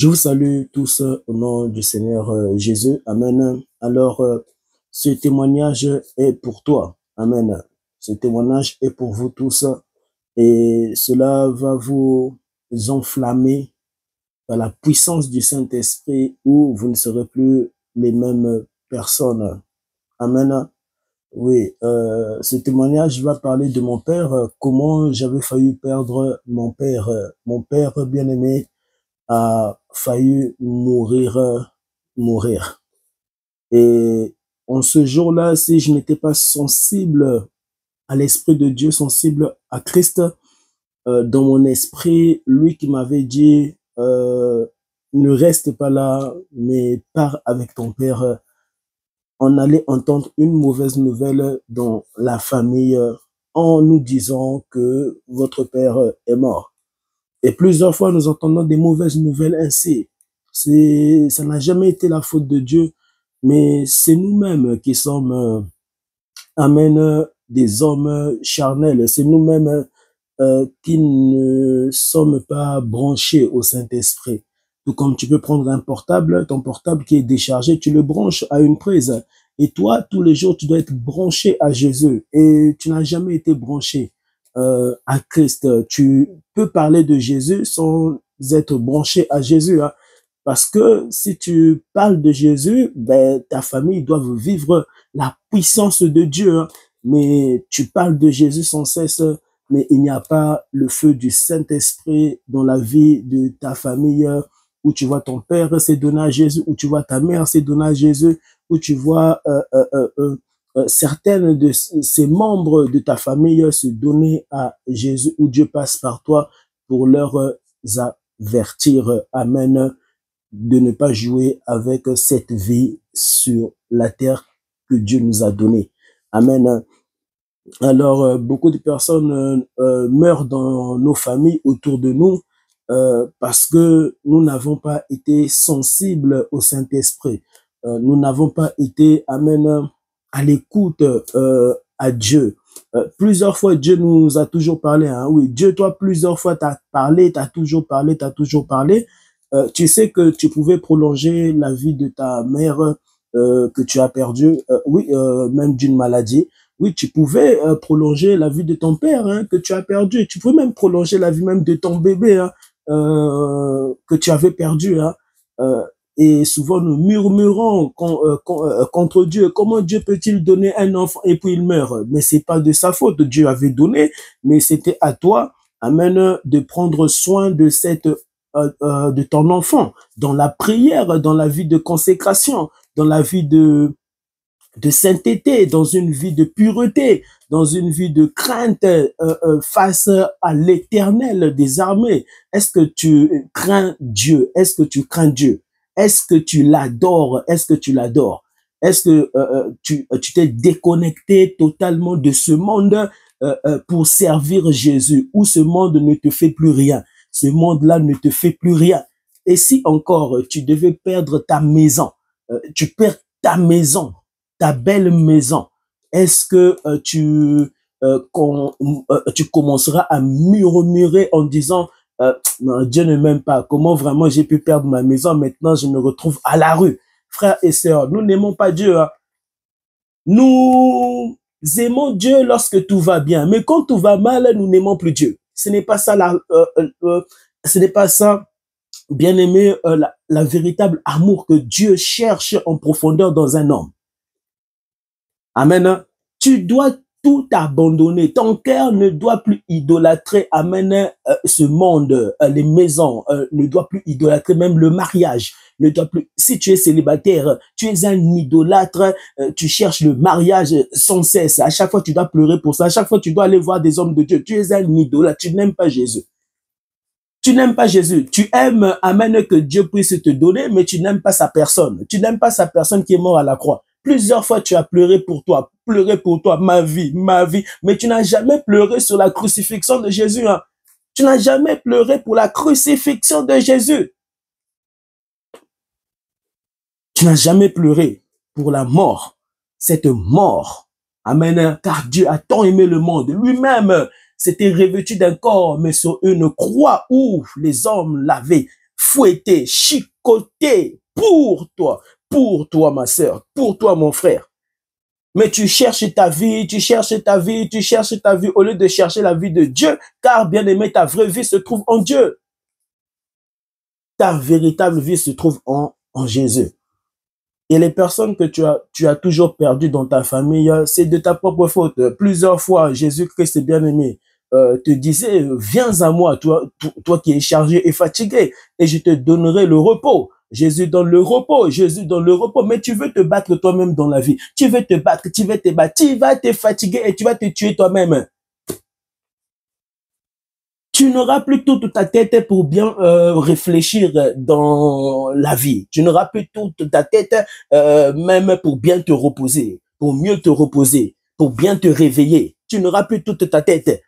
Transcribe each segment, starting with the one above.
Je vous salue tous au nom du Seigneur Jésus. Amen. Alors, ce témoignage est pour toi. Amen. Ce témoignage est pour vous tous et cela va vous enflammer par la puissance du Saint-Esprit où vous ne serez plus les mêmes personnes. Amen. Oui, ce témoignage va parler de mon père, comment j'avais failli perdre mon père. Mon père bien-aimé a failli mourir. Et en ce jour-là, si je n'étais pas sensible à l'Esprit de Dieu, sensible à Christ, dans mon esprit, lui qui m'avait dit, ne reste pas là, mais pars avec ton père, on allait entendre une mauvaise nouvelle dans la famille en nous disant que votre père est mort. Et plusieurs fois, nous entendons des mauvaises nouvelles ainsi. Ça n'a jamais été la faute de Dieu, mais c'est nous-mêmes qui sommes, des hommes charnels. C'est nous-mêmes qui ne sommes pas branchés au Saint-Esprit. Tout comme tu peux prendre un portable, ton portable qui est déchargé, tu le branches à une prise. Et toi, tous les jours, tu dois être branché à Jésus. Et tu n'as jamais été branché à Christ. Tu peux parler de Jésus sans être branché à Jésus. Hein. Parce que si tu parles de Jésus, ben, ta famille doit vivre la puissance de Dieu. Hein. Mais tu parles de Jésus sans cesse, mais il n'y a pas le feu du Saint-Esprit dans la vie de ta famille, où tu vois ton père s'est donné à Jésus, où tu vois ta mère s'est donnée à Jésus, où tu vois certaines de ces membres de ta famille se donner à Jésus, où Dieu passe par toi pour leur avertir, amen, de ne pas jouer avec cette vie sur la terre que Dieu nous a donnée. Amen. Alors, beaucoup de personnes meurent dans nos familles autour de nous parce que nous n'avons pas été sensibles au Saint-Esprit. Nous n'avons pas été, amen, à l'écoute à Dieu. Plusieurs fois, Dieu nous a toujours parlé. Hein. Oui, Dieu, toi, plusieurs fois, t'as parlé, t'as toujours parlé, t'as toujours parlé. Tu sais que tu pouvais prolonger la vie de ta mère que tu as perdue, oui, même d'une maladie. Oui, tu pouvais prolonger la vie de ton père hein, que tu as perdu. Tu pouvais même prolonger la vie même de ton bébé hein, que tu avais perdu. Hein. Et souvent, nous murmurons contre Dieu. Comment Dieu peut-il donner un enfant et puis il meurt? Mais c'est pas de sa faute. Dieu avait donné, mais c'était à toi, amen, de prendre soin de de ton enfant, dans la prière, dans la vie de consécration, dans la vie de sainteté, dans une vie de pureté, dans une vie de crainte face à l'Éternel des armées. Est-ce que tu crains Dieu? Est-ce que tu crains Dieu? Est-ce que tu l'adores? Est-ce que tu l'adores? Est-ce que tu t'es déconnecté totalement de ce monde pour servir Jésus, où ce monde ne te fait plus rien? Ce monde-là ne te fait plus rien. Et si encore tu devais perdre ta maison, tu perds ta maison, ta belle maison, est-ce que tu commenceras à murmurer en disant non, Dieu ne m'aime pas, comment vraiment j'ai pu perdre ma maison, maintenant je me retrouve à la rue. Frères et sœurs, nous n'aimons pas Dieu. Hein. Nous aimons Dieu lorsque tout va bien, mais quand tout va mal, nous n'aimons plus Dieu. Ce n'est pas ça, ce n'est pas ça, bien aimé, la véritable amour que Dieu cherche en profondeur dans un homme. Amen. Tu dois tout abandonner. Ton cœur ne doit plus idolâtrer, amen, ce monde, les maisons, ne doit plus idolâtrer même le mariage. Ne doit plus. Si tu es célibataire, tu es un idolâtre, tu cherches le mariage sans cesse. À chaque fois, tu dois pleurer pour ça. À chaque fois, tu dois aller voir des hommes de Dieu. Tu es un idolâtre. Tu n'aimes pas Jésus. Tu n'aimes pas Jésus. Tu aimes, amen, que Dieu puisse te donner, mais tu n'aimes pas sa personne. Tu n'aimes pas sa personne qui est morte à la croix. Plusieurs fois, tu as pleuré pour toi, ma vie, mais tu n'as jamais pleuré sur la crucifixion de Jésus. Hein. Tu n'as jamais pleuré pour la crucifixion de Jésus. Tu n'as jamais pleuré pour la mort, cette mort. Amen, car Dieu a tant aimé le monde. Lui-même s'était revêtu d'un corps, mais sur une croix où les hommes l'avaient fouetté, chicoté pour toi, ma sœur, pour toi, mon frère. Mais tu cherches ta vie, tu cherches ta vie, tu cherches ta vie au lieu de chercher la vie de Dieu, car bien aimé, ta vraie vie se trouve en Dieu. Ta véritable vie se trouve en Jésus. Et les personnes que tu as toujours perdues dans ta famille, c'est de ta propre faute. Plusieurs fois, Jésus-Christ, bien-aimé, te disait, viens à moi, toi qui es chargé et fatigué, et je te donnerai le repos. Jésus donne le repos, Jésus donne le repos, mais tu veux te battre toi-même dans la vie. Tu veux te battre, tu vas te fatiguer et tu vas te tuer toi-même. Tu n'auras plus toute ta tête pour bien réfléchir dans la vie. Tu n'auras plus toute ta tête même pour bien te reposer, pour mieux te reposer, pour bien te réveiller. Tu n'auras plus toute ta tête.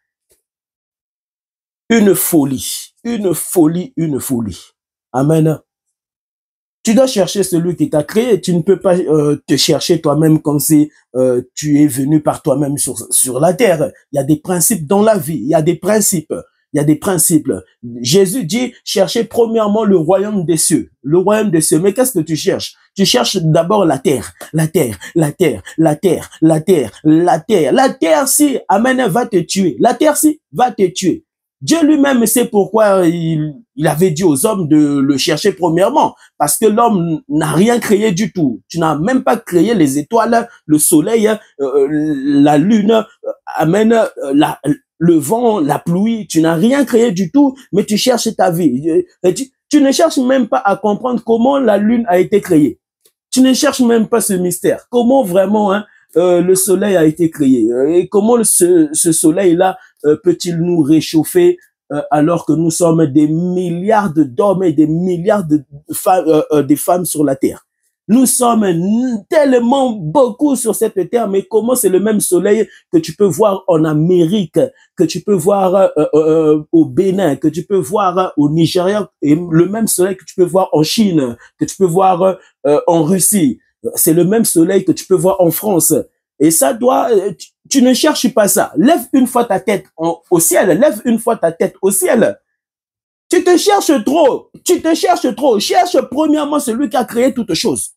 Une folie, une folie, une folie. Amen. Tu dois chercher celui qui t'a créé. Tu ne peux pas te chercher toi-même comme si tu es venu par toi-même sur la terre. Il y a des principes dans la vie. Il y a des principes. Il y a des principes. Jésus dit, cherchez premièrement le royaume des cieux. Le royaume des cieux. Mais qu'est-ce que tu cherches? Tu cherches d'abord la terre. La terre, la terre, la terre, la terre, la terre. La terre, si, amen, va te tuer. La terre, si, va te tuer. Dieu lui-même sait pourquoi il avait dit aux hommes de le chercher premièrement. Parce que l'homme n'a rien créé du tout. Tu n'as même pas créé les étoiles, le soleil, la lune, amen, le vent, la pluie. Tu n'as rien créé du tout, mais tu cherches ta vie. Tu ne cherches même pas à comprendre comment la lune a été créée. Tu ne cherches même pas ce mystère. Comment vraiment le soleil a été créé et comment ce soleil-là peut-il nous réchauffer alors que nous sommes des milliards d'hommes et des milliards de femmes sur la terre. Nous sommes tellement beaucoup sur cette terre, mais comment c'est le même soleil que tu peux voir en Amérique, que tu peux voir au Bénin, que tu peux voir au Nigeria, et le même soleil que tu peux voir en Chine, que tu peux voir en Russie. C'est le même soleil que tu peux voir en France. Et ça doit, tu ne cherches pas ça. Lève une fois ta tête au ciel. Lève une fois ta tête au ciel. Tu te cherches trop. Tu te cherches trop. Cherche premièrement celui qui a créé toutes choses.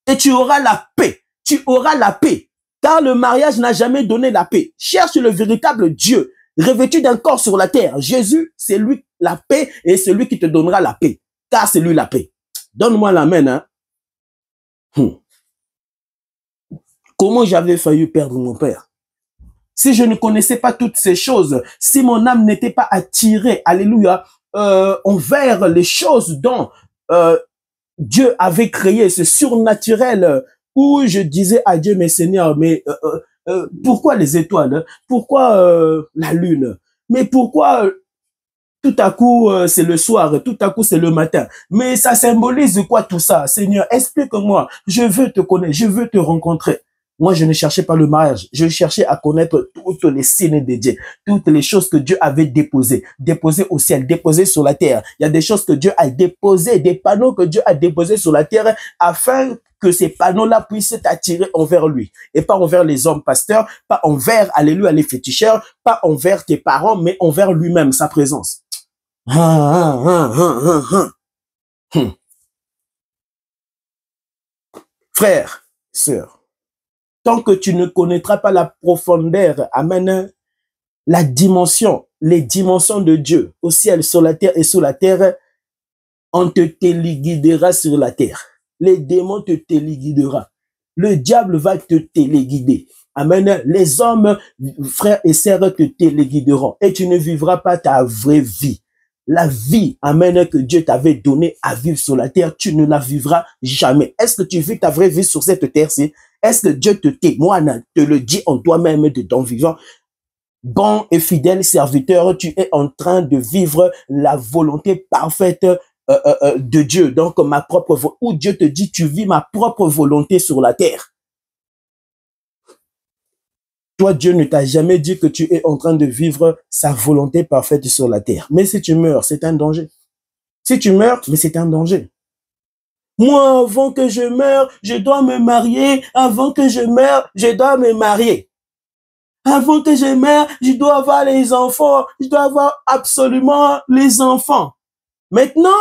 Et tu auras la paix. Tu auras la paix. Car le mariage n'a jamais donné la paix. Cherche le véritable Dieu, revêtu d'un corps sur la terre. Jésus, c'est lui la paix et c'est lui qui te donnera la paix. Car c'est lui la paix. Donne-moi l'amen, hein. Comment j'avais failli perdre mon père? Si je ne connaissais pas toutes ces choses, si mon âme n'était pas attirée, alléluia, envers les choses dont Dieu avait créé, ce surnaturel, où je disais à Dieu, mais Seigneur, mais pourquoi les étoiles? Pourquoi la lune? Mais pourquoi tout à coup c'est le soir, tout à coup c'est le matin? Mais ça symbolise quoi tout ça? Seigneur, explique-moi, je veux te connaître, je veux te rencontrer. Moi, je ne cherchais pas le mariage. Je cherchais à connaître toutes les signes de Dieu, toutes les choses que Dieu avait déposées au ciel, déposées sur la terre. Il y a des choses que Dieu a déposées, des panneaux que Dieu a déposés sur la terre afin que ces panneaux-là puissent t'attirer envers lui et pas envers les hommes pasteurs, pas envers, alléluia, les féticheurs, pas envers tes parents, mais envers lui-même, sa présence. Frère, sœur, tant que tu ne connaîtras pas la profondeur, amen, la dimension, les dimensions de Dieu, au ciel, sur la terre et sous la terre, on te téléguidera sur la terre. Les démons te téléguidera. Le diable va te téléguider. Amen. Les hommes, frères et sœurs, te téléguideront. Et tu ne vivras pas ta vraie vie. La vie, amen, que Dieu t'avait donnée à vivre sur la terre, tu ne la vivras jamais. Est-ce que tu vis ta vraie vie sur cette terre-ci? Est-ce que Dieu te témoigne, te le dit en toi-même de ton vivant? Bon et fidèle serviteur, tu es en train de vivre la volonté parfaite de Dieu. Donc, ma propre volonté, où Dieu te dit, tu vis ma propre volonté sur la terre. Toi, Dieu ne t'a jamais dit que tu es en train de vivre sa volonté parfaite sur la terre. Mais si tu meurs, c'est un danger. Si tu meurs, mais c'est un danger. Moi, avant que je meure, je dois me marier. Avant que je meure, je dois me marier. Avant que je meure, je dois avoir les enfants. Je dois avoir absolument les enfants. Maintenant,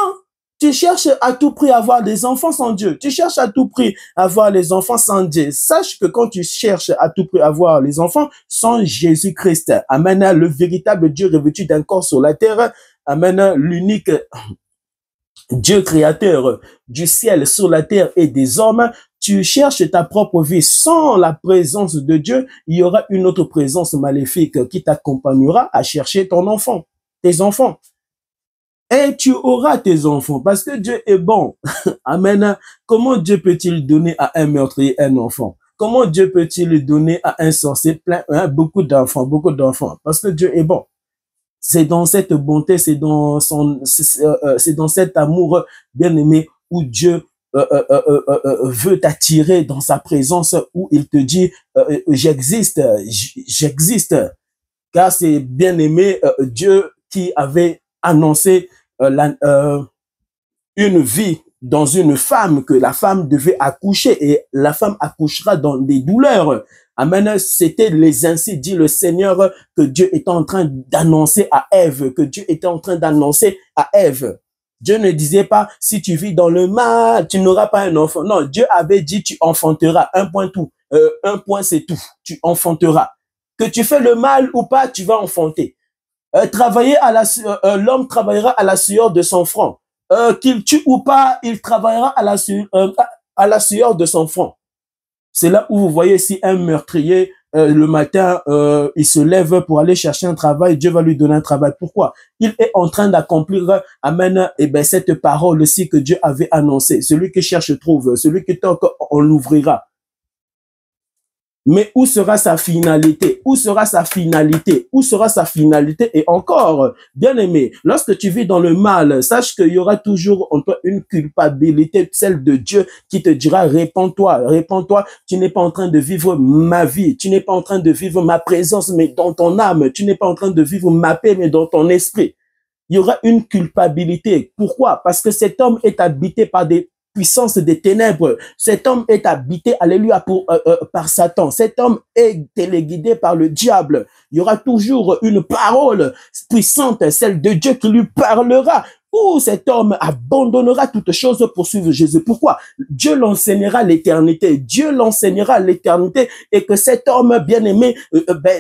Tu cherches à tout prix à avoir des enfants sans Dieu. Tu cherches à tout prix à avoir les enfants sans Dieu. Sache que quand tu cherches à tout prix à avoir les enfants sans Jésus-Christ, amen, le véritable Dieu revêtu d'un corps sur la terre, amen, l'unique Dieu créateur du ciel, sur la terre et des hommes, tu cherches ta propre vie sans la présence de Dieu, il y aura une autre présence maléfique qui t'accompagnera à chercher ton enfant, tes enfants. Et tu auras tes enfants parce que Dieu est bon. Amen. Comment Dieu peut-il donner à un meurtrier un enfant? Comment Dieu peut-il donner à un sorcier beaucoup d'enfants, Parce que Dieu est bon. C'est dans cette bonté, c'est dans cet amour bien-aimé où Dieu veut t'attirer dans sa présence, où il te dit j'existe, j'existe. Car c'est bien-aimé Dieu qui avait annoncé une vie dans une femme, que la femme devait accoucher et la femme accouchera dans des douleurs. Amen. C'était les ainsi dit le Seigneur que Dieu était en train d'annoncer à Ève, Dieu ne disait pas, si tu vis dans le mal, tu n'auras pas un enfant. Non, Dieu avait dit, tu enfanteras. Un point tout. Un point, c'est tout. Tu enfanteras. Que tu fais le mal ou pas, tu vas enfanter. L'homme travaillera à la sueur de son front. Qu'il tue ou pas, il travaillera à la sueur de son front. C'est là où vous voyez si un meurtrier, le matin, il se lève pour aller chercher un travail, Dieu va lui donner un travail. Pourquoi? Il est en train d'accomplir, amen, cette parole aussi que Dieu avait annoncée. Celui qui cherche trouve, celui qui toque, on l'ouvrira. Mais où sera sa finalité? Où sera sa finalité? Où sera sa finalité? Et encore, bien aimé, lorsque tu vis dans le mal, sache qu'il y aura toujours en toi une culpabilité, celle de Dieu, qui te dira, répands-toi, répands-toi, tu n'es pas en train de vivre ma vie, tu n'es pas en train de vivre ma présence, mais dans ton âme, tu n'es pas en train de vivre ma paix, mais dans ton esprit. Il y aura une culpabilité. Pourquoi? Parce que cet homme est habité par des puissance des ténèbres. Cet homme est habité, alléluia, par Satan. Cet homme est téléguidé par le diable. Il y aura toujours une parole puissante, celle de Dieu qui lui parlera. Où cet homme abandonnera toutes choses pour suivre Jésus. Pourquoi? Dieu l'enseignera l'éternité. Dieu l'enseignera l'éternité et que cet homme bien-aimé,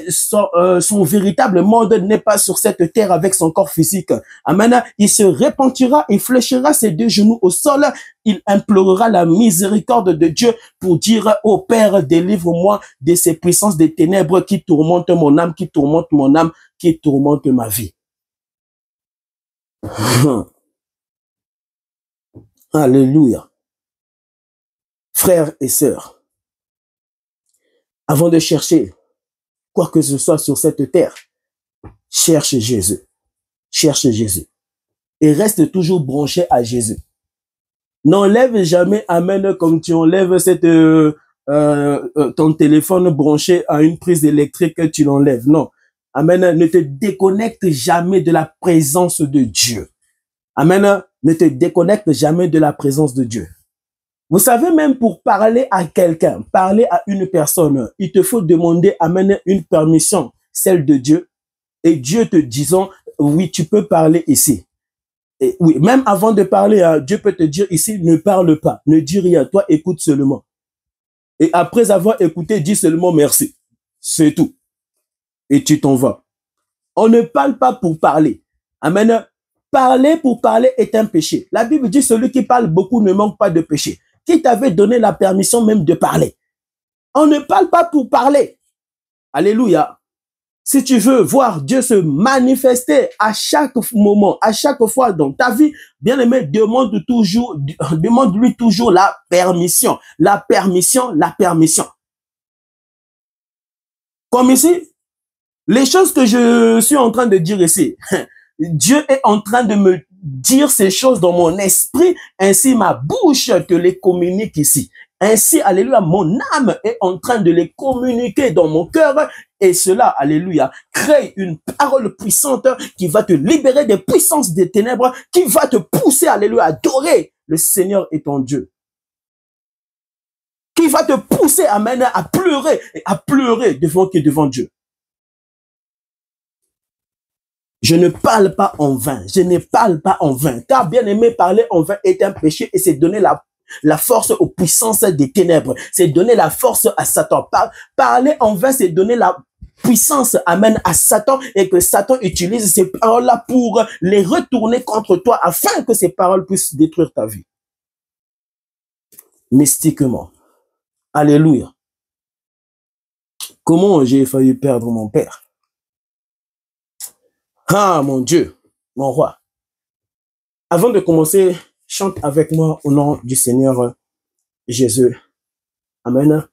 son véritable monde n'est pas sur cette terre avec son corps physique. Amen. Il se repentira, il fléchira ses deux genoux au sol, il implorera la miséricorde de Dieu pour dire au Père, délivre-moi de ces puissances des ténèbres qui tourmentent mon âme, qui tourmentent ma vie. Alléluia. Frères et sœurs, avant de chercher quoi que ce soit sur cette terre, cherche Jésus. Cherche Jésus. Et reste toujours branché à Jésus. N'enlève jamais, amen, comme tu enlèves ton téléphone branché à une prise électrique, tu l'enlèves. Non. Amen. Ne te déconnecte jamais de la présence de Dieu. Amen. Ne te déconnecte jamais de la présence de Dieu. Vous savez, même pour parler à quelqu'un, parler à une personne, il te faut demander, amen, une permission, celle de Dieu. Et Dieu te disant, oui, tu peux parler ici. Et oui, même avant de parler, Dieu peut te dire ici, ne parle pas, ne dis rien, toi écoute seulement. Et après avoir écouté, dis seulement merci. C'est tout. Et tu t'en vas. On ne parle pas pour parler. Amen. Parler pour parler est un péché. La Bible dit, celui qui parle beaucoup ne manque pas de péché. Qui t'avait donné la permission même de parler? On ne parle pas pour parler. Alléluia. Si tu veux voir Dieu se manifester à chaque moment, à chaque fois dans ta vie, bien-aimé, demande-lui toujours la permission. La permission, la permission. Comme ici, les choses que je suis en train de dire ici, Dieu est en train de me dire ces choses dans mon esprit, ainsi ma bouche te les communique ici. Ainsi, alléluia, mon âme est en train de les communiquer dans mon cœur et cela, alléluia, crée une parole puissante qui va te libérer des puissances des ténèbres, qui va te pousser, alléluia, à adorer le Seigneur et ton Dieu. Qui va te pousser, amen, à pleurer devant Dieu. Je ne parle pas en vain. Je ne parle pas en vain. Car bien aimé, parler en vain est un péché et c'est donner la force aux puissances des ténèbres. C'est donner la force à Satan. Parler en vain, c'est donner la puissance, amen, à Satan et que Satan utilise ces paroles-là pour les retourner contre toi afin que ces paroles puissent détruire ta vie. Mystiquement. Alléluia. Comment j'ai failli perdre mon père? Ah, mon Dieu, mon roi. Avant de commencer, chante avec moi au nom du Seigneur Jésus. Amen.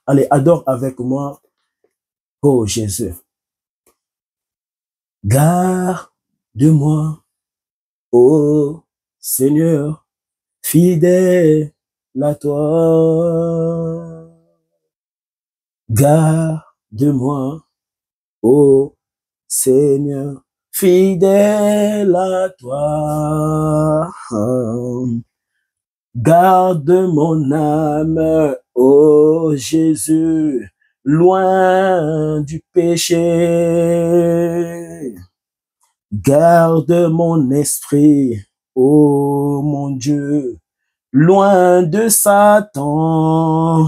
Allez, adore avec moi. Oh Jésus. Garde-moi, oh Seigneur, fidèle à toi. Garde-moi, oh Seigneur, fidèle à toi. Garde mon âme, ô Jésus, loin du péché. Garde mon esprit, ô mon Dieu, loin de Satan.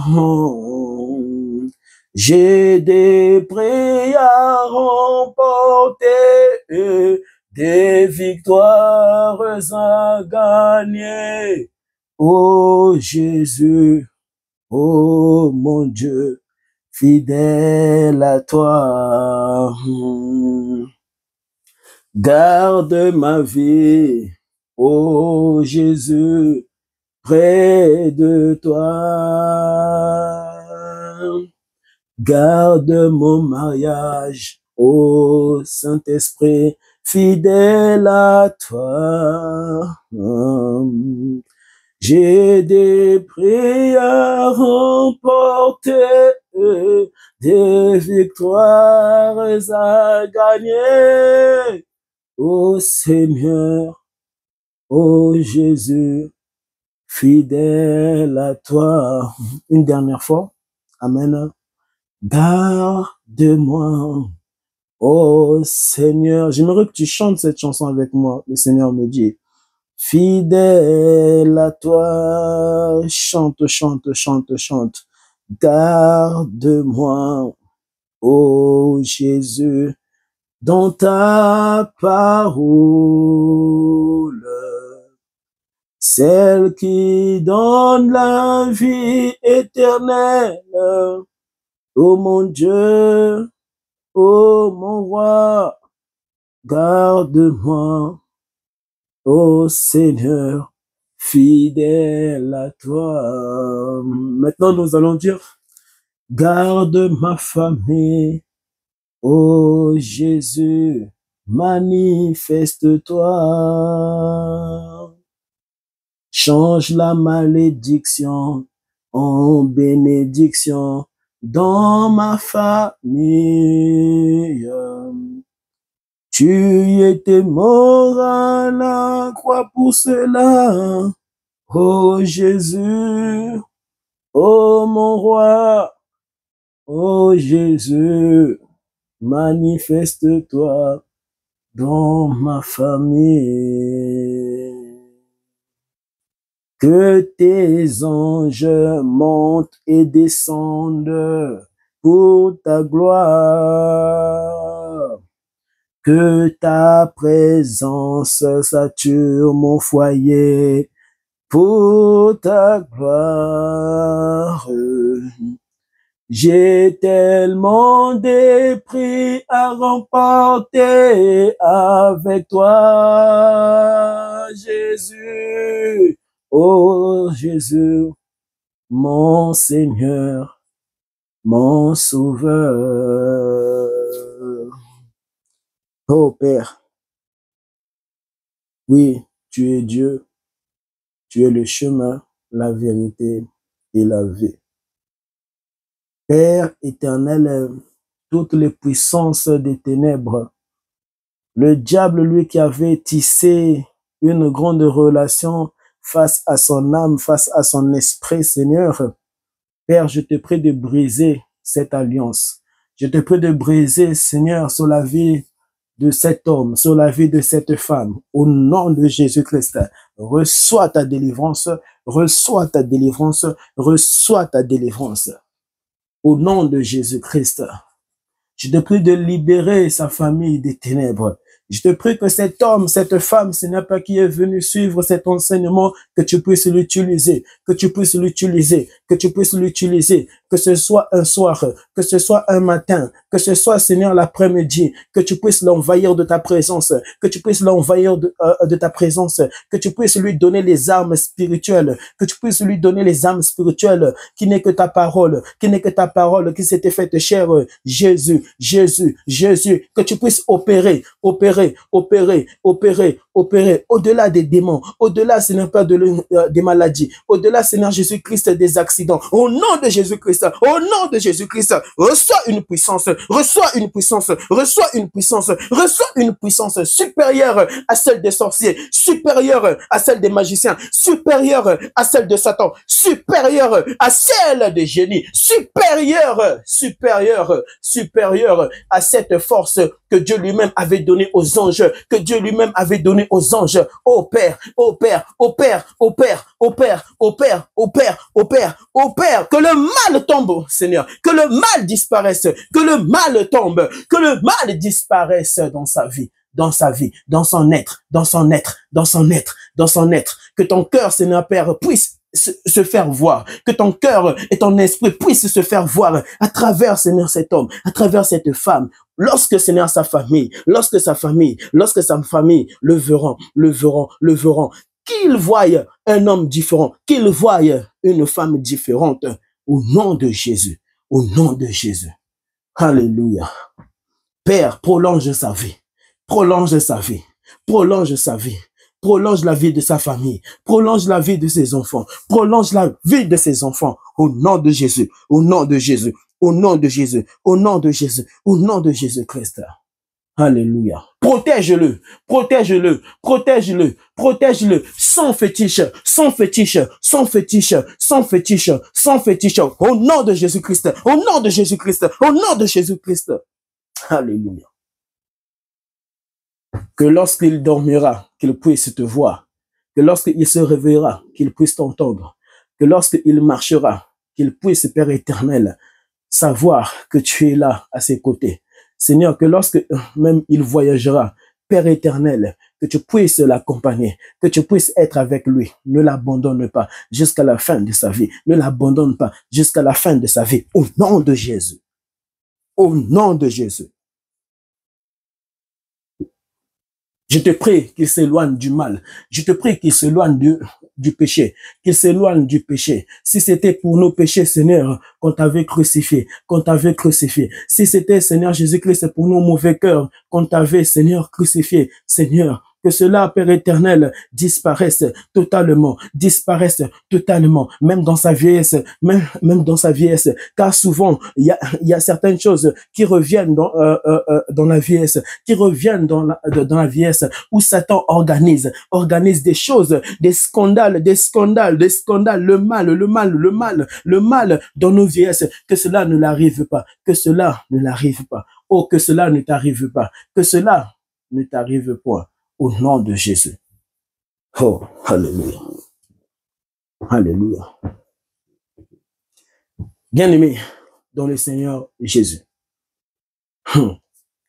J'ai des prix à remporter, des victoires à gagner. Ô Jésus, ô mon Dieu, fidèle à toi. Garde ma vie, ô Jésus, près de toi. Garde mon mariage, ô Saint-Esprit, fidèle à toi. J'ai des prix à remporter, des victoires à gagner. Ô Seigneur, ô Jésus, fidèle à toi. Une dernière fois. Amen. Garde-moi, ô Seigneur. J'aimerais que tu chantes cette chanson avec moi. Le Seigneur me dit, fidèle à toi. Chante, chante, chante, chante. Garde-moi, ô Jésus, dans ta parole, celle qui donne la vie éternelle. Ô mon Dieu, ô mon roi, garde-moi, ô Seigneur, fidèle à toi. Maintenant, nous allons dire, garde ma famille, ô Jésus, manifeste-toi. Change la malédiction en bénédiction dans ma famille. Tu étais mort à la croix pour cela. Oh Jésus, oh mon roi, oh Jésus, manifeste-toi dans ma famille. Que tes anges montent et descendent pour ta gloire. Que ta présence sature mon foyer pour ta gloire. J'ai tellement de prix à remporter avec toi, Jésus. Oh Jésus, mon Seigneur, mon Sauveur. Oh Père, oui, tu es Dieu, tu es le chemin, la vérité et la vie. Père éternel, toutes les puissances des ténèbres, le diable, lui qui avait tissé une grande relation face à son âme, face à son esprit, Seigneur, Père, je te prie de briser cette alliance. Je te prie de briser, Seigneur, sur la vie de cet homme, sur la vie de cette femme, au nom de Jésus-Christ. Reçois ta délivrance, reçois ta délivrance, reçois ta délivrance. Au nom de Jésus-Christ. Je te prie de libérer sa famille des ténèbres. Je te prie que cet homme, cette femme, ce n'est pas qui est venu suivre cet enseignement, que tu puisses l'utiliser, que tu puisses l'utiliser, que tu puisses l'utiliser, que ce soit un soir, que ce soit un matin, que ce soit, Seigneur, l'après-midi, que tu puisses l'envahir de ta présence, que tu puisses l'envahir de ta présence, que tu puisses lui donner les armes spirituelles, que tu puisses lui donner les armes spirituelles, qui n'est que ta parole, qui s'était faite chair, Jésus, Jésus, Jésus, que tu puisses opérer, au-delà des démons, au-delà, Seigneur, pas des maladies, au-delà, Seigneur Jésus-Christ, des accidents, au nom de Jésus-Christ, au nom de Jésus-Christ, reçois une puissance, reçois une puissance, reçois une puissance, reçois une puissance supérieure à celle des sorciers, supérieure à celle des magiciens, supérieure à celle de Satan, supérieure à celle des génies, supérieure à cette force que Dieu lui-même avait donnée aux anges, que Dieu lui-même avait donnée aux anges. Ô Père, ô Père, ô Père, ô Père, ô Père, ô Père, ô Père, ô Père, ô Père, que le mal tombe, Seigneur, que le mal disparaisse, que le mal tombe, que le mal disparaisse dans sa vie, dans sa vie, dans son être, dans son être, dans son être, dans son être, que ton cœur, Seigneur Père, puisse se faire voir, que ton cœur et ton esprit puissent se faire voir à travers, Seigneur, cet homme, à travers cette femme, lorsque, Seigneur, sa famille le verront, qu'ils voient un homme différent, qu'ils voient une femme différente, au nom de Jésus, au nom de Jésus. Alléluia. Père, prolonge sa vie, prolonge sa vie, prolonge sa vie. Prolonge la vie de sa famille, prolonge la vie de ses enfants, prolonge la vie de ses enfants, au nom de Jésus, au nom de Jésus, au nom de Jésus, au nom de Jésus, au nom de Jésus-Christ. Alléluia. Protège-le, protège-le, protège-le, protège-le, sans fétiche, sans fétiche, sans fétiche, sans fétiche, sans fétiche, au nom de Jésus-Christ, au nom de Jésus-Christ, au nom de Jésus-Christ. Alléluia. Que lorsqu'il dormira, qu'il puisse te voir. Que lorsqu'il se réveillera, qu'il puisse t'entendre. Que lorsqu'il marchera, qu'il puisse, Père éternel, savoir que tu es là à ses côtés. Seigneur, que lorsque même il voyagera, Père éternel, que tu puisses l'accompagner, que tu puisses être avec lui. Ne l'abandonne pas jusqu'à la fin de sa vie. Ne l'abandonne pas jusqu'à la fin de sa vie. Au nom de Jésus. Au nom de Jésus. Je te prie qu'il s'éloigne du mal. Je te prie qu'il s'éloigne du péché. Qu'il s'éloigne du péché. Si c'était pour nos péchés, Seigneur, qu'on t'avait crucifié, qu'on t'avait crucifié. Si c'était, Seigneur Jésus-Christ, pour nos mauvais cœurs, qu'on t'avait, Seigneur, crucifié. Seigneur, que cela, Père éternel, disparaisse totalement, même dans sa vieillesse, même dans sa vieillesse, car souvent, il y a certaines choses qui reviennent dans la vieillesse, où Satan organise des choses, des scandales, le mal dans nos vieillesses, que cela ne l'arrive pas, oh, que cela ne t'arrive pas, que cela ne t'arrive point. Au nom de Jésus. Oh, alléluia. Alléluia. Bien-aimé dans le Seigneur Jésus.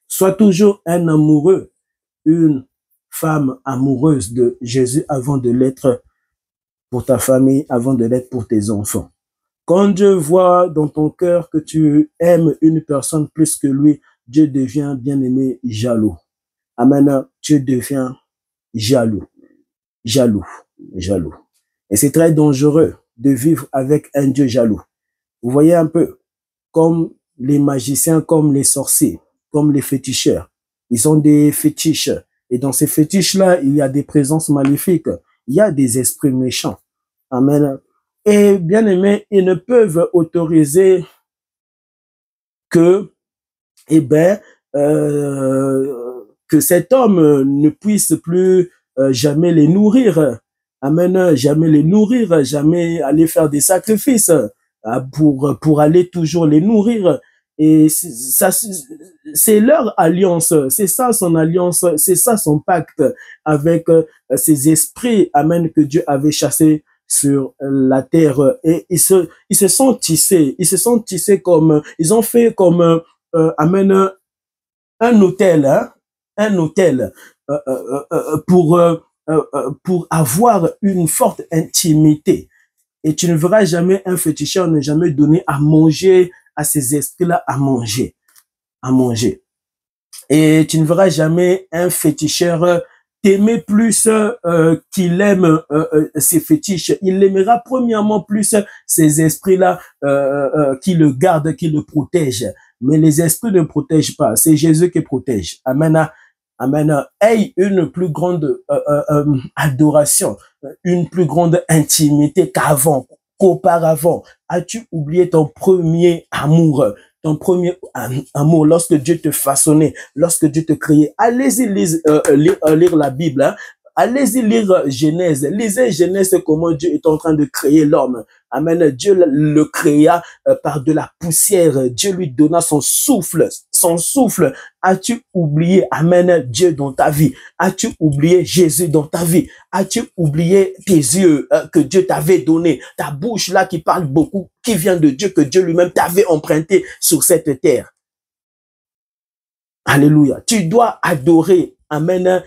Sois toujours un amoureux, une femme amoureuse de Jésus avant de l'être pour ta famille, avant de l'être pour tes enfants. Quand Dieu voit dans ton cœur que tu aimes une personne plus que lui, Dieu devient bien-aimé jaloux. Amen, tu deviens jaloux. Et c'est très dangereux de vivre avec un Dieu jaloux. Vous voyez un peu, comme les magiciens, comme les sorciers, comme les féticheurs. Ils ont des fétiches. Et dans ces fétiches-là, il y a des présences maléfiques. Il y a des esprits méchants. Amen. Et bien aimé, ils ne peuvent autoriser que, que cet homme ne puisse plus jamais les nourrir. Amen. Jamais les nourrir, jamais aller faire des sacrifices pour aller toujours les nourrir. Et c'est leur alliance, c'est ça son alliance, c'est ça son pacte avec ces esprits, amen, que Dieu avait chassés sur la terre. Et ils se sont tissés comme, ils ont fait comme, amen, un hôtel, hein, un hôtel pour avoir une forte intimité. Et tu ne verras jamais un féticheur ne jamais donner à manger à ces esprits-là, à manger. Et tu ne verras jamais un féticheur t'aimer plus qu'il aime ses fétiches. Il aimera premièrement plus ces esprits-là qui le gardent, qui le protègent. Mais les esprits ne protègent pas. C'est Jésus qui protège. Amen. Amen. Aie une plus grande adoration, une plus grande intimité qu'avant, qu'auparavant. As-tu oublié ton premier amour? Ton premier amour, lorsque Dieu te façonnait, lorsque Dieu te créait. Allez-y lire la Bible. Hein. Allez-y lire Genèse. Lisez Genèse, comment Dieu est en train de créer l'homme. Amen. Dieu le créa par de la poussière. Dieu lui donna son souffle. Son souffle. As-tu oublié, amen, Dieu dans ta vie? As-tu oublié Jésus dans ta vie? As-tu oublié tes yeux que Dieu t'avait donné? Ta bouche là qui parle beaucoup, qui vient de Dieu, que Dieu lui-même t'avait emprunté sur cette terre. Alléluia. Tu dois adorer. Amen.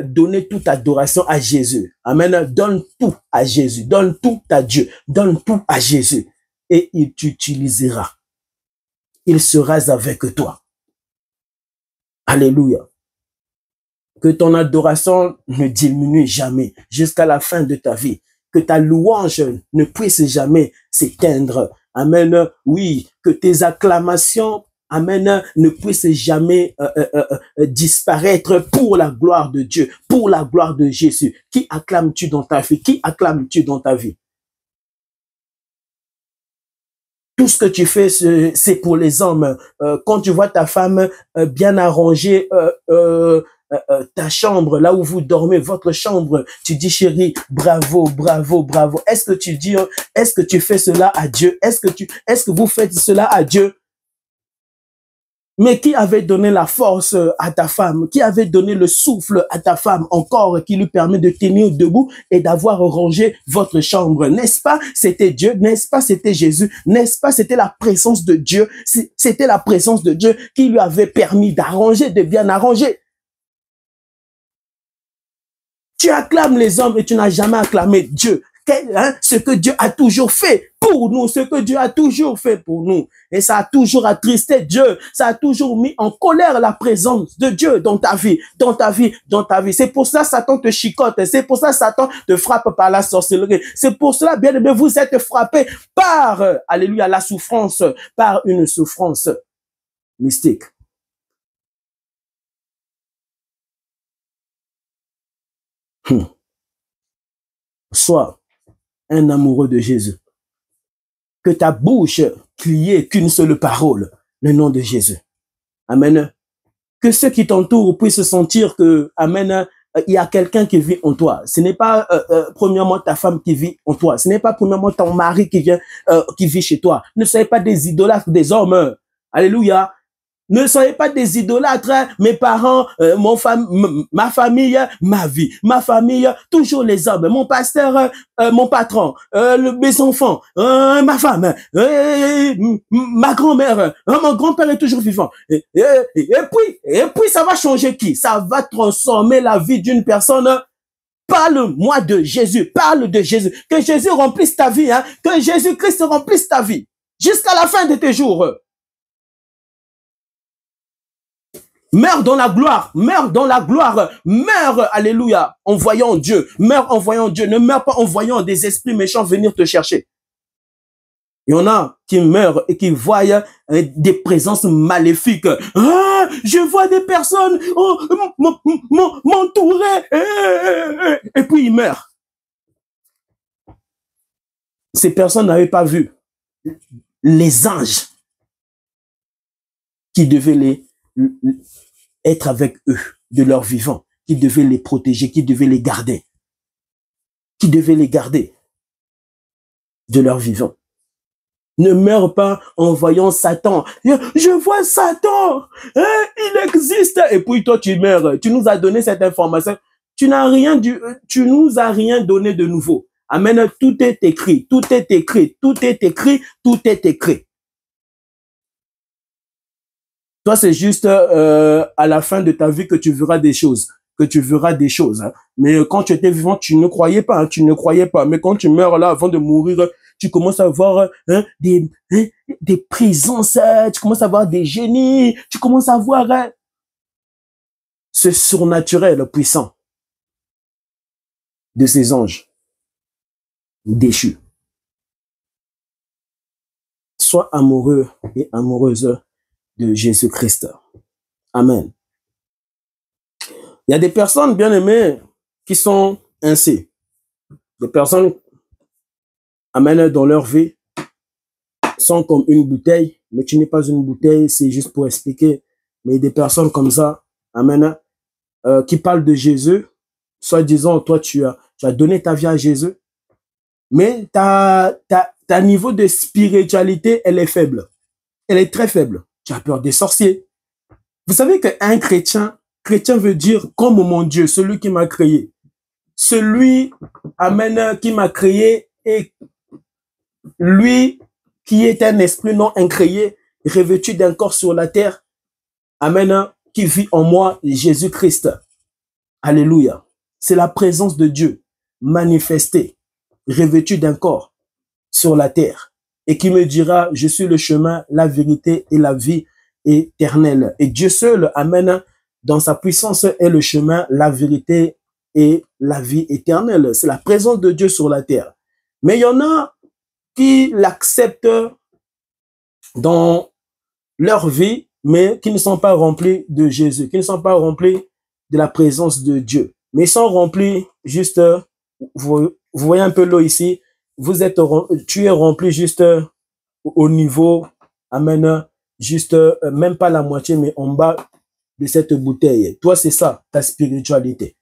Donner toute adoration à Jésus. Amen. Donne tout à Jésus. Donne tout à Dieu. Donne tout à Jésus. Et il t'utilisera. Il sera avec toi. Alléluia. Que ton adoration ne diminue jamais jusqu'à la fin de ta vie. Que ta louange ne puisse jamais s'éteindre. Amen. Oui, que tes acclamations, amen, ne puissent jamais disparaître pour la gloire de Dieu, pour la gloire de Jésus. Qui acclames-tu dans ta vie? Qui acclames-tu dans ta vie? Tout ce que tu fais, c'est pour les hommes. Quand tu vois ta femme bien arrangée, ta chambre, là où vous dormez, votre chambre, tu dis chérie, bravo, bravo, bravo. Est-ce que tu dis, est-ce que tu fais cela à Dieu? Est-ce que vous faites cela à Dieu? Mais qui avait donné la force à ta femme? Qui avait donné le souffle à ta femme encore qui lui permet de tenir debout et d'avoir rangé votre chambre? N'est-ce pas? C'était Dieu. N'est-ce pas? C'était Jésus. N'est-ce pas? C'était la présence de Dieu. C'était la présence de Dieu qui lui avait permis d'arranger, de bien arranger. Tu acclames les hommes et tu n'as jamais acclamé Dieu. Ce que Dieu a toujours fait pour nous, ce que Dieu a toujours fait pour nous. Et ça a toujours attristé Dieu, ça a toujours mis en colère la présence de Dieu dans ta vie, dans ta vie, dans ta vie. C'est pour ça que Satan te chicote, c'est pour ça que Satan te frappe par la sorcellerie. C'est pour cela, bien aimé, vous êtes frappés par, alléluia, la souffrance, par une souffrance mystique. Sois un amoureux de Jésus. Que ta bouche crie qu'une seule parole, le nom de Jésus. Amen. Que ceux qui t'entourent puissent sentir que, amen, il y a quelqu'un qui vit en toi. Ce n'est pas premièrement ta femme qui vit en toi. Ce n'est pas premièrement ton mari qui vit chez toi. Ne soyez pas des idolâtres des hommes. Alléluia. Ne soyez pas des idolâtres, mes parents, ma famille, ma vie, ma famille, toujours les hommes, mon pasteur, mon patron, mes enfants, ma femme, ma grand-mère, mon grand-père est toujours vivant. Et puis ça va changer qui? Ça va transformer la vie d'une personne. Parle-moi de Jésus, parle de Jésus, que Jésus remplisse ta vie, hein, que Jésus-Christ remplisse ta vie jusqu'à la fin de tes jours. Meurs dans la gloire, meurs dans la gloire, meurs, alléluia, en voyant Dieu, meurs en voyant Dieu, ne meurs pas en voyant des esprits méchants venir te chercher. Il y en a qui meurent et qui voient des présences maléfiques. Ah, je vois des personnes m'entourer et puis ils meurent. Ces personnes n'avaient pas vu les anges qui devaient être avec eux de leur vivant, qui devaient les protéger, qui devaient les garder, de leur vivant. Ne meurs pas en voyant Satan. Je vois Satan, hein, il existe. Et puis toi, tu meurs. Tu nous as donné cette information. Tu nous as rien donné de nouveau. Amen. Tout est écrit, tout est écrit, tout est écrit, tout est écrit. Toi, c'est juste à la fin de ta vie que tu verras des choses. Hein. Mais quand tu étais vivant, tu ne croyais pas. Hein, tu ne croyais pas. Mais quand tu meurs là, avant de mourir, tu commences à voir des présences, tu commences à voir des génies, tu commences à voir ce surnaturel puissant de ces anges déchus. Sois amoureux et amoureuse de Jésus-Christ. Amen. Il y a des personnes, bien aimées, qui sont ainsi. Des personnes, amen, dans leur vie, sont comme une bouteille, mais tu n'es pas une bouteille, c'est juste pour expliquer. Mais des personnes comme ça, amen, qui parlent de Jésus, soit disant, toi, tu as donné ta vie à Jésus, mais ta niveau de spiritualité, elle est faible. Elle est très faible. Tu as peur des sorciers. Vous savez qu'un chrétien veut dire comme mon Dieu, celui qui m'a créé. Celui, amen, qui m'a créé et lui qui est un esprit non incréé, revêtu d'un corps sur la terre, amen, qui vit en moi, Jésus-Christ. Alléluia. C'est la présence de Dieu manifestée, revêtue d'un corps sur la terre et qui me dira, je suis le chemin, la vérité et la vie éternelle. Et Dieu seul, amen, dans sa puissance est le chemin, la vérité et la vie éternelle. C'est la présence de Dieu sur la terre. Mais il y en a qui l'acceptent dans leur vie, mais qui ne sont pas remplis de Jésus, qui ne sont pas remplis de la présence de Dieu. Mais ils sont remplis juste, vous voyez un peu l'eau ici, tu es rempli juste au niveau, amen, juste même pas la moitié, mais en bas de cette bouteille. Toi, c'est ça, ta spiritualité.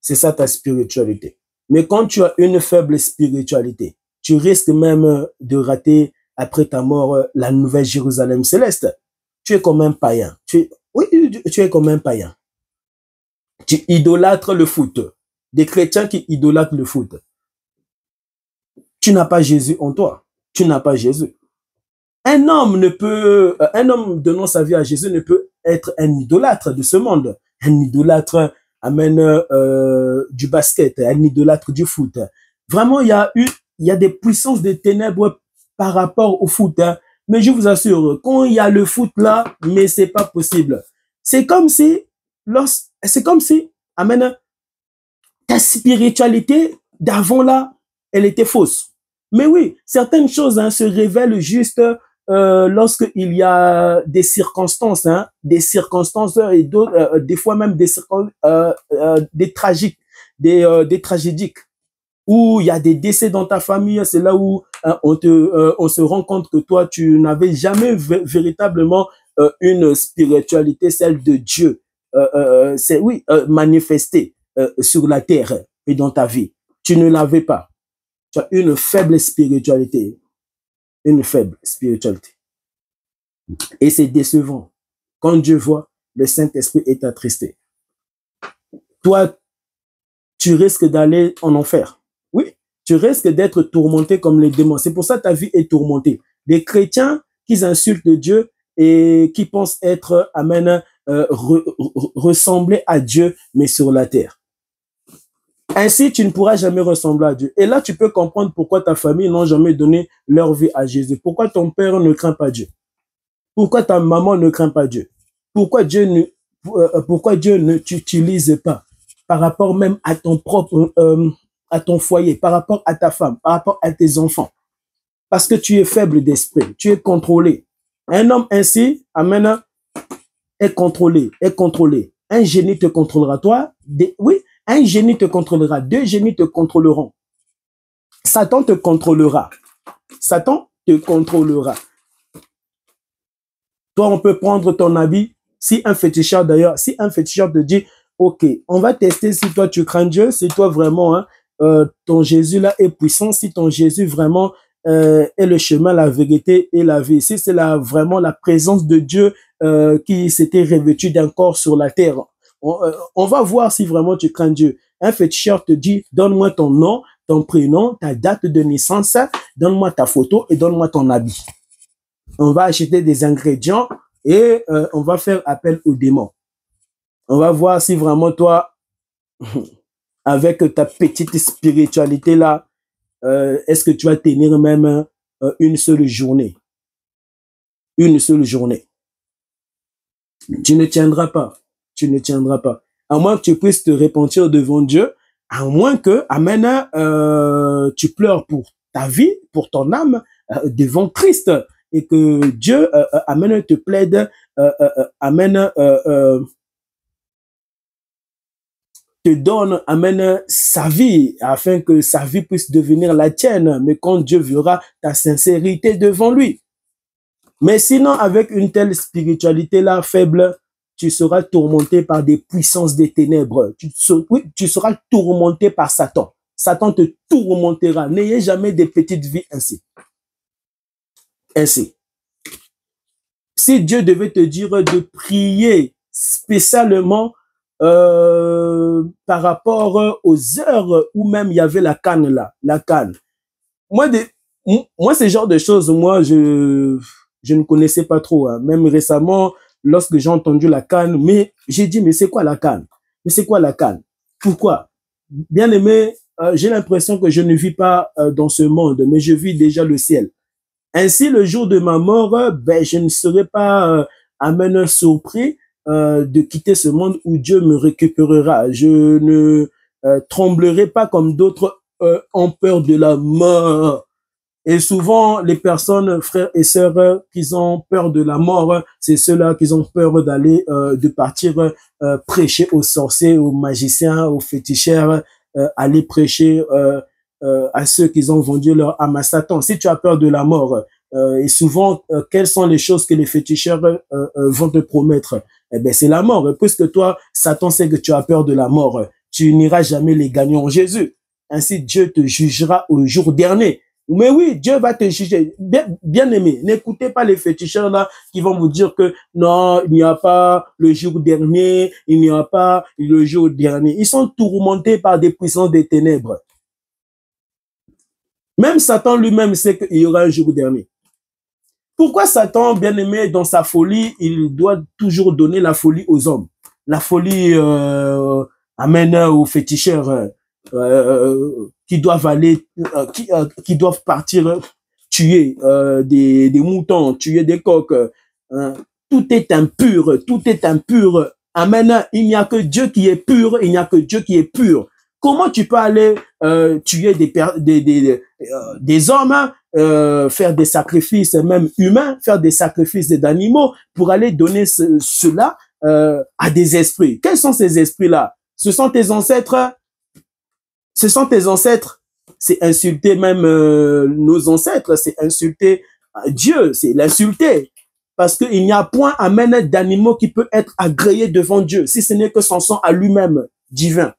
C'est ça, ta spiritualité. Mais quand tu as une faible spiritualité, tu risques même de rater, après ta mort, la nouvelle Jérusalem céleste. Tu es comme un païen. Tu es comme un païen. Tu idolâtres le foot. Des chrétiens qui idolâtrent le foot. Tu n'as pas Jésus en toi. Tu n'as pas Jésus. Un homme donnant sa vie à Jésus ne peut être un idolâtre de ce monde. Un idolâtre, amen, du basket, un idolâtre du foot. Vraiment, il y a des puissances des ténèbres par rapport au foot. Hein. Mais je vous assure, quand il y a le foot là, mais c'est pas possible. C'est comme si, amen, ta spiritualité d'avant là, elle était fausse. Mais oui, certaines choses se révèlent juste lorsqu'il y a des circonstances et d'autres, des fois même des tragiques, des tragédies, où il y a des décès dans ta famille. C'est là où on se rend compte que toi, tu n'avais jamais véritablement une spiritualité, celle de Dieu, manifestée sur la terre et dans ta vie. Tu ne l'avais pas. Tu as une faible spiritualité. Une faible spiritualité. Et c'est décevant. Quand Dieu voit, le Saint-Esprit est attristé. Toi, tu risques d'aller en enfer. Oui, tu risques d'être tourmenté comme les démons. C'est pour ça que ta vie est tourmentée. Des chrétiens qui insultent Dieu et qui pensent être, amen, ressembler à Dieu, mais sur la terre. Ainsi, tu ne pourras jamais ressembler à Dieu. Et là, tu peux comprendre pourquoi ta famille n'a jamais donné leur vie à Jésus. Pourquoi ton père ne craint pas Dieu. Pourquoi ta maman ne craint pas Dieu. Pourquoi Dieu ne t'utilise pas par rapport même à ton propre, à ton foyer, par rapport à ta femme, par rapport à tes enfants. Parce que tu es faible d'esprit, tu es contrôlé. Un homme ainsi, amen, est contrôlé. Un génie te contrôlera. Toi, oui, un génie te contrôlera. 2 génies te contrôleront. Satan te contrôlera. Satan te contrôlera. Toi, on peut prendre ton habit. Si un féticheur d'ailleurs, si un féticheur te dit, ok, on va tester si toi tu crains Dieu, si toi vraiment, ton Jésus là est puissant, si ton Jésus vraiment est le chemin, la vérité et la vie. Si c'est vraiment la présence de Dieu qui s'était revêtue d'un corps sur la terre, on va voir si vraiment tu crains Dieu. Un féticheur te dit, donne-moi ton nom, ton prénom, ta date de naissance, donne-moi ta photo et donne-moi ton habit. On va acheter des ingrédients et on va faire appel aux démons. On va voir si vraiment toi, avec ta petite spiritualité là, est-ce que tu vas tenir même une seule journée? Une seule journée. Tu ne tiendras pas. Tu ne tiendras pas. À moins que tu puisses te repentir devant Dieu, à moins que, amen, tu pleures pour ta vie, pour ton âme, devant Christ, et que Dieu, amen, te plaide, amen, te donne, amène sa vie, afin que sa vie puisse devenir la tienne, mais quand Dieu verra ta sincérité devant lui. Mais sinon, avec une telle spiritualité-là faible, tu seras tourmenté par des puissances des ténèbres. Tu seras tourmenté par Satan. Satan te tourmentera. N'ayez jamais des petites vies ainsi. Ainsi. Si Dieu devait te dire de prier spécialement par rapport aux heures où même il y avait la canne là, la canne. Moi, ce genre de choses, moi, je ne connaissais pas trop. Hein. Même récemment, lorsque j'ai entendu la canne, mais j'ai dit, mais c'est quoi la canne? Mais c'est quoi la canne? Pourquoi? Bien aimé, j'ai l'impression que je ne vis pas dans ce monde, mais je vis déjà le ciel. Ainsi, le jour de ma mort, ben, je ne serai pas amen surpris de quitter ce monde où Dieu me récupérera. Je ne tremblerai pas comme d'autres ont peur de la mort. Et souvent, les personnes, frères et sœurs, qui ont peur de la mort, c'est ceux-là qui ont peur d'aller, de partir prêcher aux sorciers, aux magiciens, aux féticheurs, aller prêcher à ceux qui ont vendu leur âme à Satan. Si tu as peur de la mort, et souvent, quelles sont les choses que les féticheurs vont te promettre? Eh ben, c'est la mort. Puisque toi, Satan sait que tu as peur de la mort, tu n'iras jamais les gagner en Jésus. Ainsi, Dieu te jugera au jour dernier. Mais oui, Dieu va te juger. Bien aimé, n'écoutez pas les féticheurs là qui vont vous dire que non, il n'y a pas le jour dernier, il n'y a pas le jour dernier. Ils sont tourmentés par des puissances des ténèbres. Même Satan lui-même sait qu'il y aura un jour dernier. Pourquoi Satan, bien aimé, dans sa folie, il doit toujours donner la folie aux hommes? La folie amène aux féticheurs qui doivent aller, qui doivent partir tuer des moutons, tuer des coqs. Tout est impur, tout est impur. Amen. Il n'y a que Dieu qui est pur, il n'y a que Dieu qui est pur. Comment tu peux aller tuer des hommes, faire des sacrifices même humains, faire des sacrifices d'animaux pour aller donner cela à des esprits? Quels sont ces esprits-là? Ce sont tes ancêtres. Ce sont tes ancêtres. C'est insulter même nos ancêtres, c'est insulter Dieu, c'est l'insulter. Parce qu'il n'y a point amen d'animaux qui peut être agréé devant Dieu, si ce n'est que son sang à lui-même divin.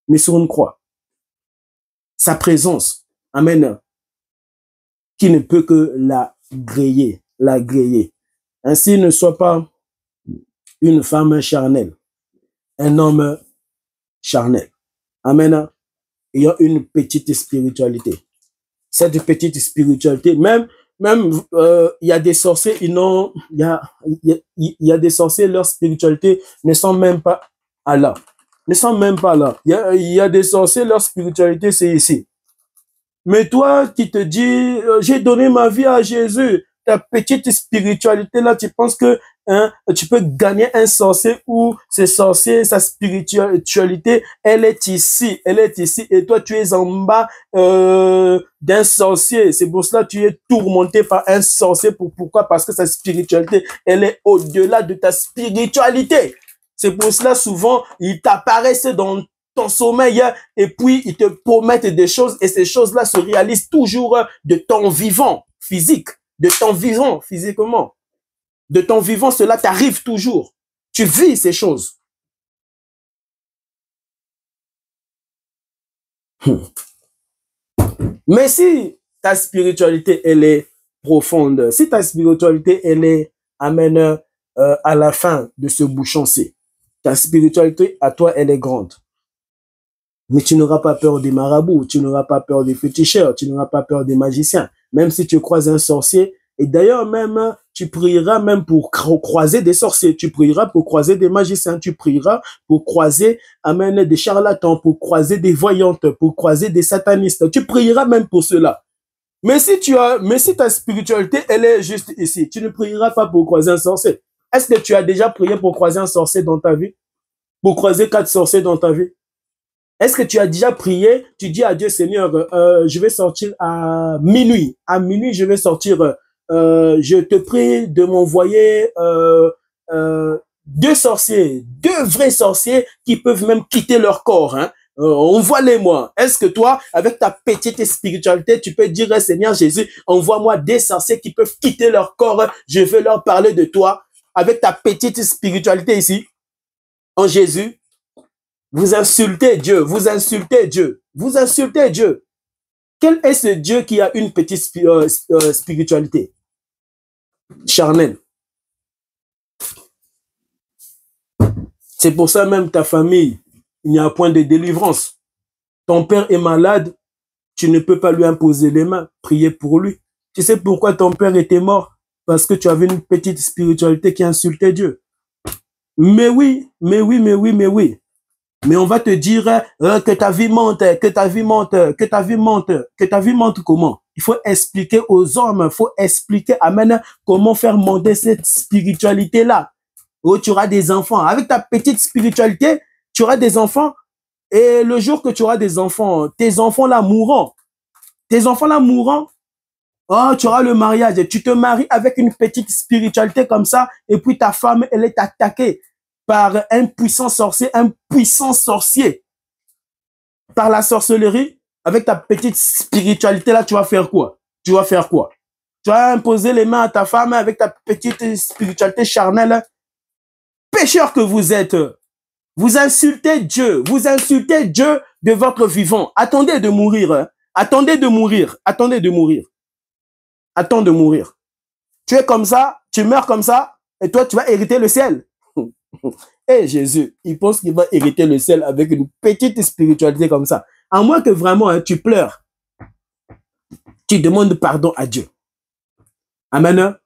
Mais sur une croix, sa présence, amen, qui ne peut que la griller. Ainsi, ne sois pas une femme charnelle, un homme charnel. Amen. Ayant une petite spiritualité. Cette petite spiritualité, même il y a des sorciers, il y a des sorciers, leur spiritualité ne sont même pas là. Ne sont même pas là. Il y a des sorciers, leur spiritualité, c'est ici. Mais toi qui te dis, j'ai donné ma vie à Jésus, ta petite spiritualité là, tu penses que tu peux gagner un sorcier ou ce sorcier, sa spiritualité, elle est ici, et toi tu es en bas d'un sorcier. C'est pour cela que tu es tourmenté par un sorcier. Pourquoi? Parce que sa spiritualité, elle est au-delà de ta spiritualité. C'est pour cela souvent, ils t'apparaissent dans ton sommeil et puis ils te promettent des choses et ces choses-là se réalisent toujours de ton vivant physique, de ton vivant physiquement. De ton vivant, cela t'arrive toujours. Tu vis ces choses. Mais si ta spiritualité, elle est profonde, si ta spiritualité, elle est, amen, à la fin de ce bouchon-ci, ta spiritualité, à toi, elle est grande. Mais tu n'auras pas peur des marabouts, tu n'auras pas peur des féticheurs, tu n'auras pas peur des magiciens. Même si tu croises un sorcier, et d'ailleurs même, tu prieras même pour croiser des sorciers, tu prieras pour croiser des magiciens, tu prieras pour croiser, amen, des charlatans, pour croiser des voyantes, pour croiser des satanistes. Tu prieras même pour cela. Mais si ta spiritualité, elle est juste ici, tu ne prieras pas pour croiser un sorcier. Est-ce que tu as déjà prié pour croiser un sorcier dans ta vie? Pour croiser 4 sorciers dans ta vie? Est-ce que tu as déjà prié? Tu dis à Dieu, Seigneur, je vais sortir à minuit. À minuit, je vais sortir. Je te prie de m'envoyer 2 sorciers, 2 vrais sorciers qui peuvent même quitter leur corps. Hein. Envoie-les-moi. Est-ce que toi, avec ta petite spiritualité, tu peux dire, Seigneur Jésus, envoie-moi des sorciers qui peuvent quitter leur corps. Je veux leur parler de toi. Avec ta petite spiritualité ici, en Jésus. Vous insultez Dieu, vous insultez Dieu, vous insultez Dieu. Quel est ce Dieu qui a une petite spiritualité charnelle? C'est pour ça même ta famille, il n'y a point de délivrance. Ton père est malade, tu ne peux pas lui imposer les mains, prier pour lui. Tu sais pourquoi ton père était mort? Parce que tu avais une petite spiritualité qui insultait Dieu. Mais oui, mais oui, mais oui, mais oui. Mais on va te dire que ta vie monte, que ta vie monte, que ta vie monte, que ta vie monte comment? Il faut expliquer aux hommes, il faut expliquer, amen, comment faire monter cette spiritualité-là. Oh, tu auras des enfants. Avec ta petite spiritualité, tu auras des enfants. Et le jour que tu auras des enfants, tes enfants là mourront. Tes enfants là mourront. Oh, tu auras le mariage. Tu te maries avec une petite spiritualité comme ça. Et puis ta femme, elle est attaquée par un puissant sorcier, par la sorcellerie. Avec ta petite spiritualité là, tu vas faire quoi? Tu vas faire quoi? Tu vas imposer les mains à ta femme avec ta petite spiritualité charnelle. Pécheur que vous êtes, vous insultez Dieu de votre vivant. Attendez de mourir, hein. Attendez de mourir, attendez de mourir. Attends de mourir. Tu es comme ça, tu meurs comme ça, et toi tu vas hériter le ciel. Et Jésus, il pense qu'il va hériter le ciel avec une petite spiritualité comme ça. À moins que vraiment hein, tu pleures, tu demandes pardon à Dieu. Amen.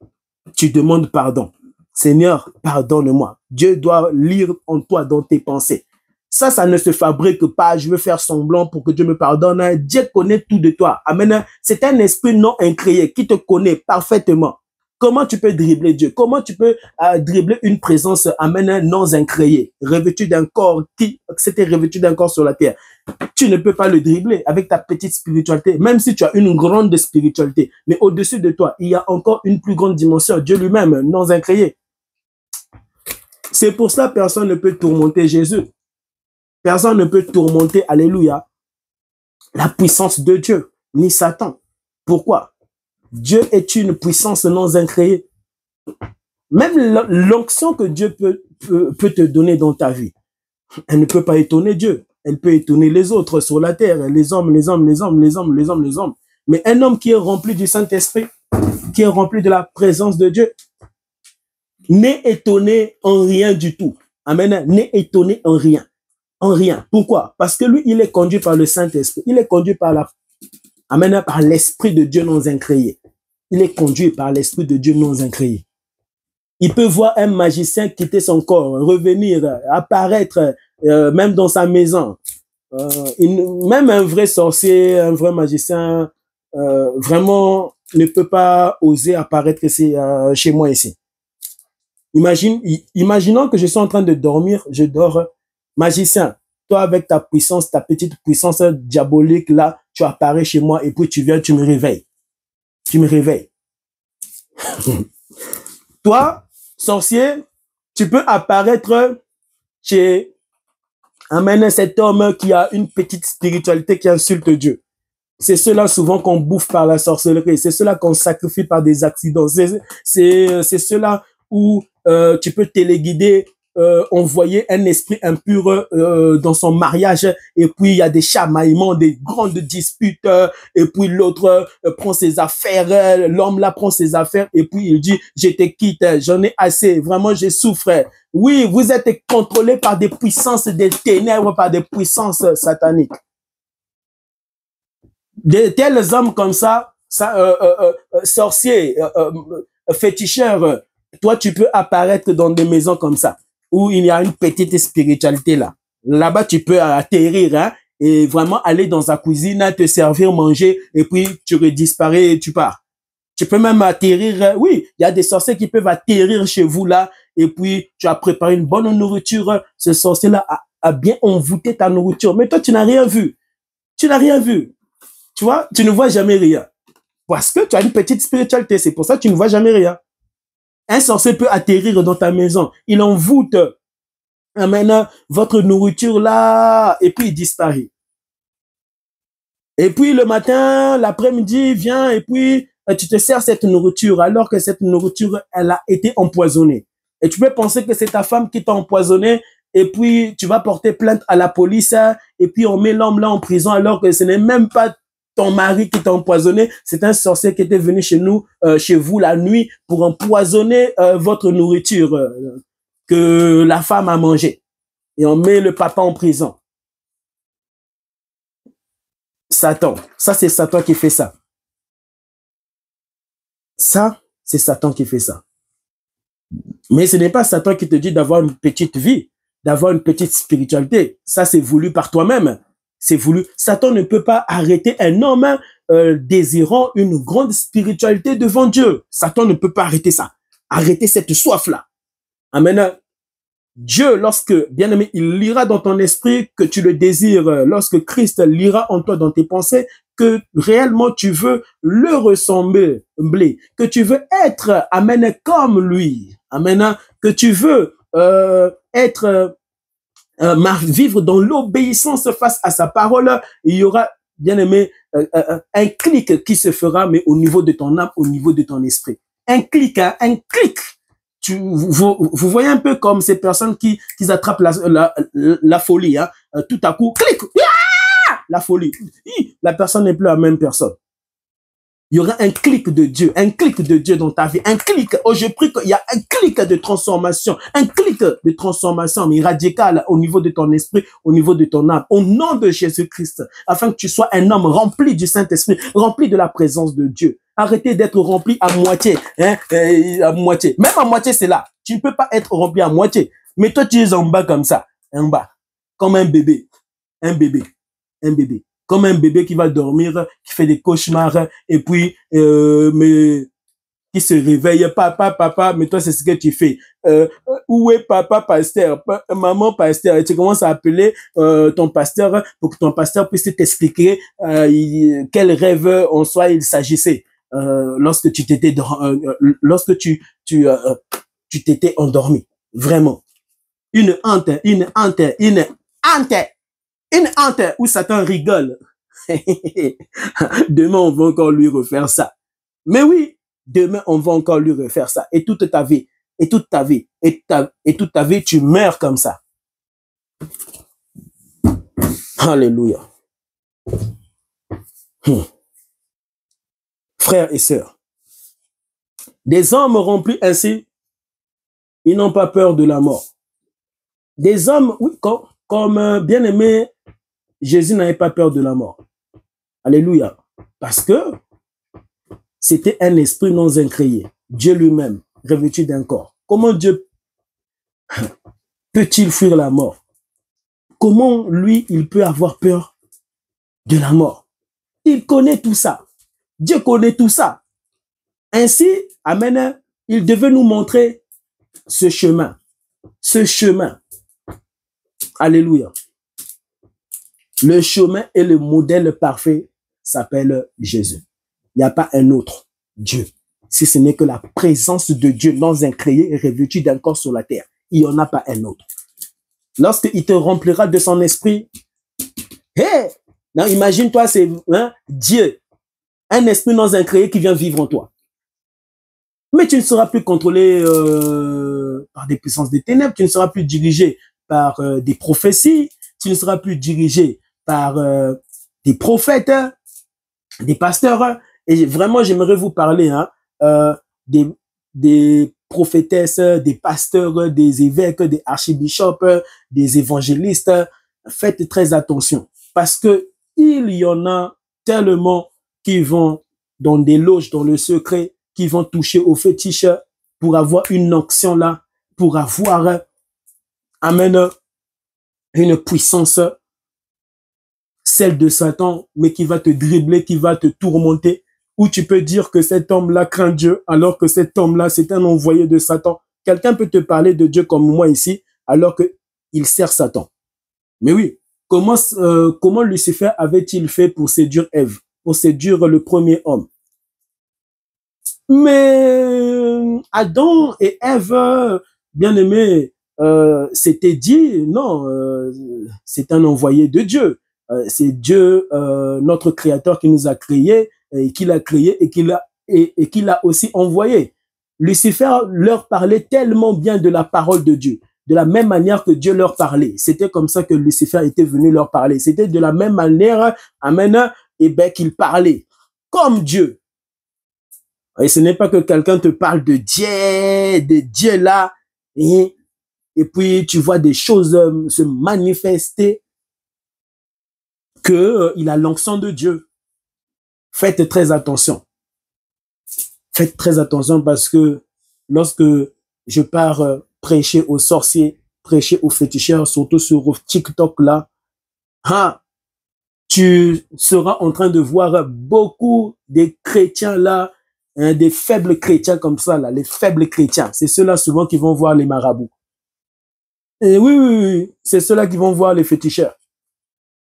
Tu demandes pardon. Seigneur, pardonne-moi. Dieu doit lire en toi, dans tes pensées. Ça ne se fabrique pas. Je veux faire semblant pour que Dieu me pardonne. Dieu connaît tout de toi. Amen. C'est un esprit non incréé qui te connaît parfaitement. Comment tu peux dribbler Dieu? Comment tu peux dribbler une présence, amen, non incréée, revêtue d'un corps qui s'était revêtu d'un corps sur la terre? Tu ne peux pas le dribbler avec ta petite spiritualité, même si tu as une grande spiritualité. Mais au-dessus de toi, il y a encore une plus grande dimension, Dieu lui-même, non incréé. C'est pour ça que personne ne peut tourmenter Jésus. Personne ne peut tourmenter, alléluia, la puissance de Dieu, ni Satan. Pourquoi? Dieu est une puissance non incréée. Même l'onction que Dieu peut te donner dans ta vie, elle ne peut pas étonner Dieu. Elle peut étonner les autres sur la terre, les hommes. Mais un homme qui est rempli du Saint-Esprit, qui est rempli de la présence de Dieu, n'est étonné en rien du tout. Amen. N'est étonné en rien. En rien. Pourquoi? Parce que lui, il est conduit par le Saint-Esprit. Il est conduit par par l'Esprit de Dieu non incréé. Il est conduit par l'Esprit de Dieu non incréé. Il peut voir un magicien quitter son corps, revenir, apparaître, même dans sa maison. Même un vrai sorcier, un vrai magicien, vraiment ne peut pas oser apparaître ici, chez moi ici. Imaginons que je suis en train de dormir, je dors, magicien. Toi, avec ta puissance, ta petite puissance diabolique, là, tu apparais chez moi et puis tu viens, tu me réveilles. Tu me réveilles. Toi, sorcier, tu peux apparaître chez cet homme qui a une petite spiritualité qui insulte Dieu. C'est cela souvent qu'on bouffe par la sorcellerie. C'est cela qu'on sacrifie par des accidents. C'est cela où tu peux téléguider envoyer un esprit impur dans son mariage, et puis il y a des chamaillements, des grandes disputes, et puis l'autre prend ses affaires, l'homme là prend ses affaires, et puis il dit, je te quitte, j'en ai assez, vraiment je souffre. Oui, vous êtes contrôlé par des puissances des ténèbres, par des puissances sataniques. De tels hommes comme ça, sorciers, féticheurs, toi tu peux apparaître dans des maisons comme ça, où il y a une petite spiritualité là. Là-bas, tu peux atterrir, hein, et vraiment aller dans sa cuisine, te servir, manger, et puis tu redisparais et tu pars. Tu peux même atterrir, oui, il y a des sorciers qui peuvent atterrir chez vous là, et puis tu as préparé une bonne nourriture, ce sorcier-là a bien envoûté ta nourriture, mais toi, tu n'as rien vu. Tu n'as rien vu. Tu vois, tu ne vois jamais rien. Parce que tu as une petite spiritualité, c'est pour ça que tu ne vois jamais rien. Un sorcier peut atterrir dans ta maison, il envoûte, amène votre nourriture là, et puis il disparaît. Et puis le matin, l'après-midi, vient, et puis tu te sers cette nourriture, alors que cette nourriture, elle a été empoisonnée. Et tu peux penser que c'est ta femme qui t'a empoisonné, et puis tu vas porter plainte à la police, et puis on met l'homme là en prison, alors que ce n'est même pas ton mari qui t'a empoisonné, c'est un sorcier qui était venu chez nous, chez vous la nuit, pour empoisonner votre nourriture que la femme a mangée. Et on met le papa en prison. Satan. Ça, c'est Satan qui fait ça. Ça, c'est Satan qui fait ça. Mais ce n'est pas Satan qui te dit d'avoir une petite vie, d'avoir une petite spiritualité. Ça, c'est voulu par toi-même. C'est voulu. Satan ne peut pas arrêter un homme désirant une grande spiritualité devant Dieu. Satan ne peut pas arrêter ça. Arrêter cette soif-là. Amen. Dieu, lorsque, bien aimé, il lira dans ton esprit que tu le désires, lorsque Christ lira en toi dans tes pensées, que réellement tu veux le ressembler, que tu veux être, amen, comme lui, amen, que tu veux vivre dans l'obéissance face à sa parole, il y aura, bien aimé, un clic qui se fera, mais au niveau de ton âme, au niveau de ton esprit. Un clic, hein, un clic. Vous voyez un peu comme ces personnes qui attrapent la folie, hein. Tout à coup, clic, la folie. La personne n'est plus la même personne. Il y aura un clic de Dieu dans ta vie, un clic. Oh, je prie qu'il y a un clic de transformation, mais radical au niveau de ton esprit, au niveau de ton âme, au nom de Jésus-Christ, afin que tu sois un homme rempli du Saint-Esprit, rempli de la présence de Dieu. Arrêtez d'être rempli à moitié, hein, à moitié. Même à moitié, c'est là. Tu ne peux pas être rempli à moitié. Mais toi, tu es en bas comme ça, en bas, comme un bébé, comme un bébé qui va dormir, qui fait des cauchemars, et puis, mais qui se réveille, papa, mais toi, c'est ce que tu fais. Où est papa pasteur, maman pasteur? Et tu commences à appeler ton pasteur pour que ton pasteur puisse t'expliquer quel rêve en soi il s'agissait. Lorsque tu t'étais t'étais endormi. Vraiment. Une honte où Satan rigole. Demain, on va encore lui refaire ça. Mais oui, demain, on va encore lui refaire ça. Et toute ta vie, toute ta vie, tu meurs comme ça. Alléluia. Frères et sœurs, des hommes remplis ainsi, ils n'ont pas peur de la mort. Des hommes, oui, comme bien-aimé, Jésus n'avait pas peur de la mort. Alléluia. Parce que c'était un esprit non incréé. Dieu lui-même, revêtu d'un corps. Comment Dieu peut-il fuir la mort? Comment lui, il peut avoir peur de la mort? Il connaît tout ça. Dieu connaît tout ça. Ainsi, amen, il devait nous montrer ce chemin. Ce chemin. Alléluia. Le chemin et le modèle parfait s'appelle Jésus. Il n'y a pas un autre Dieu. Si ce n'est que la présence de Dieu non incréé et revêtu d'un corps sur la terre. Il n'y en a pas un autre. Lorsqu'il te remplira de son esprit, hey, imagine-toi, c'est Dieu, un esprit non incréé qui vient vivre en toi. Mais tu ne seras plus contrôlé par des puissances des ténèbres, tu ne seras plus dirigé par des prophéties, tu ne seras plus dirigé par des prophètes, des pasteurs. Et vraiment, j'aimerais vous parler des prophétesses, des pasteurs, des évêques, des archibishops, des évangélistes. Faites très attention parce que il y en a tellement qui vont dans des loges, dans le secret, qui vont toucher aux fétiches pour avoir une onction là, pour avoir une puissance, celle de Satan, mais qui va te dribbler, qui va te tourmenter, où tu peux dire que cet homme-là craint Dieu, alors que cet homme-là, c'est un envoyé de Satan. Quelqu'un peut te parler de Dieu comme moi ici, alors qu'il sert Satan. Mais oui, comment Lucifer avait-il fait pour séduire Ève, pour séduire le premier homme? Mais Adam et Ève, bien aimés, s'étaient dit, non, c'est un envoyé de Dieu. C'est Dieu, notre Créateur, qui nous a créés, et qui l'a créé et qui l'a aussi envoyé. Lucifer leur parlait tellement bien de la parole de Dieu, de la même manière que Dieu leur parlait. C'était comme ça que Lucifer était venu leur parler. C'était de la même manière, amen, et ben qu'il parlait comme Dieu. Et ce n'est pas que quelqu'un te parle de Dieu là, et puis tu vois des choses se manifester, il a l'onction de Dieu. Faites très attention. Faites très attention parce que lorsque je pars prêcher aux sorciers, prêcher aux féticheurs, surtout sur TikTok là, tu seras en train de voir beaucoup des chrétiens là, des faibles chrétiens comme ça là, les faibles chrétiens. C'est ceux-là souvent qui vont voir les marabouts. Et oui, c'est ceux-là qui vont voir les féticheurs.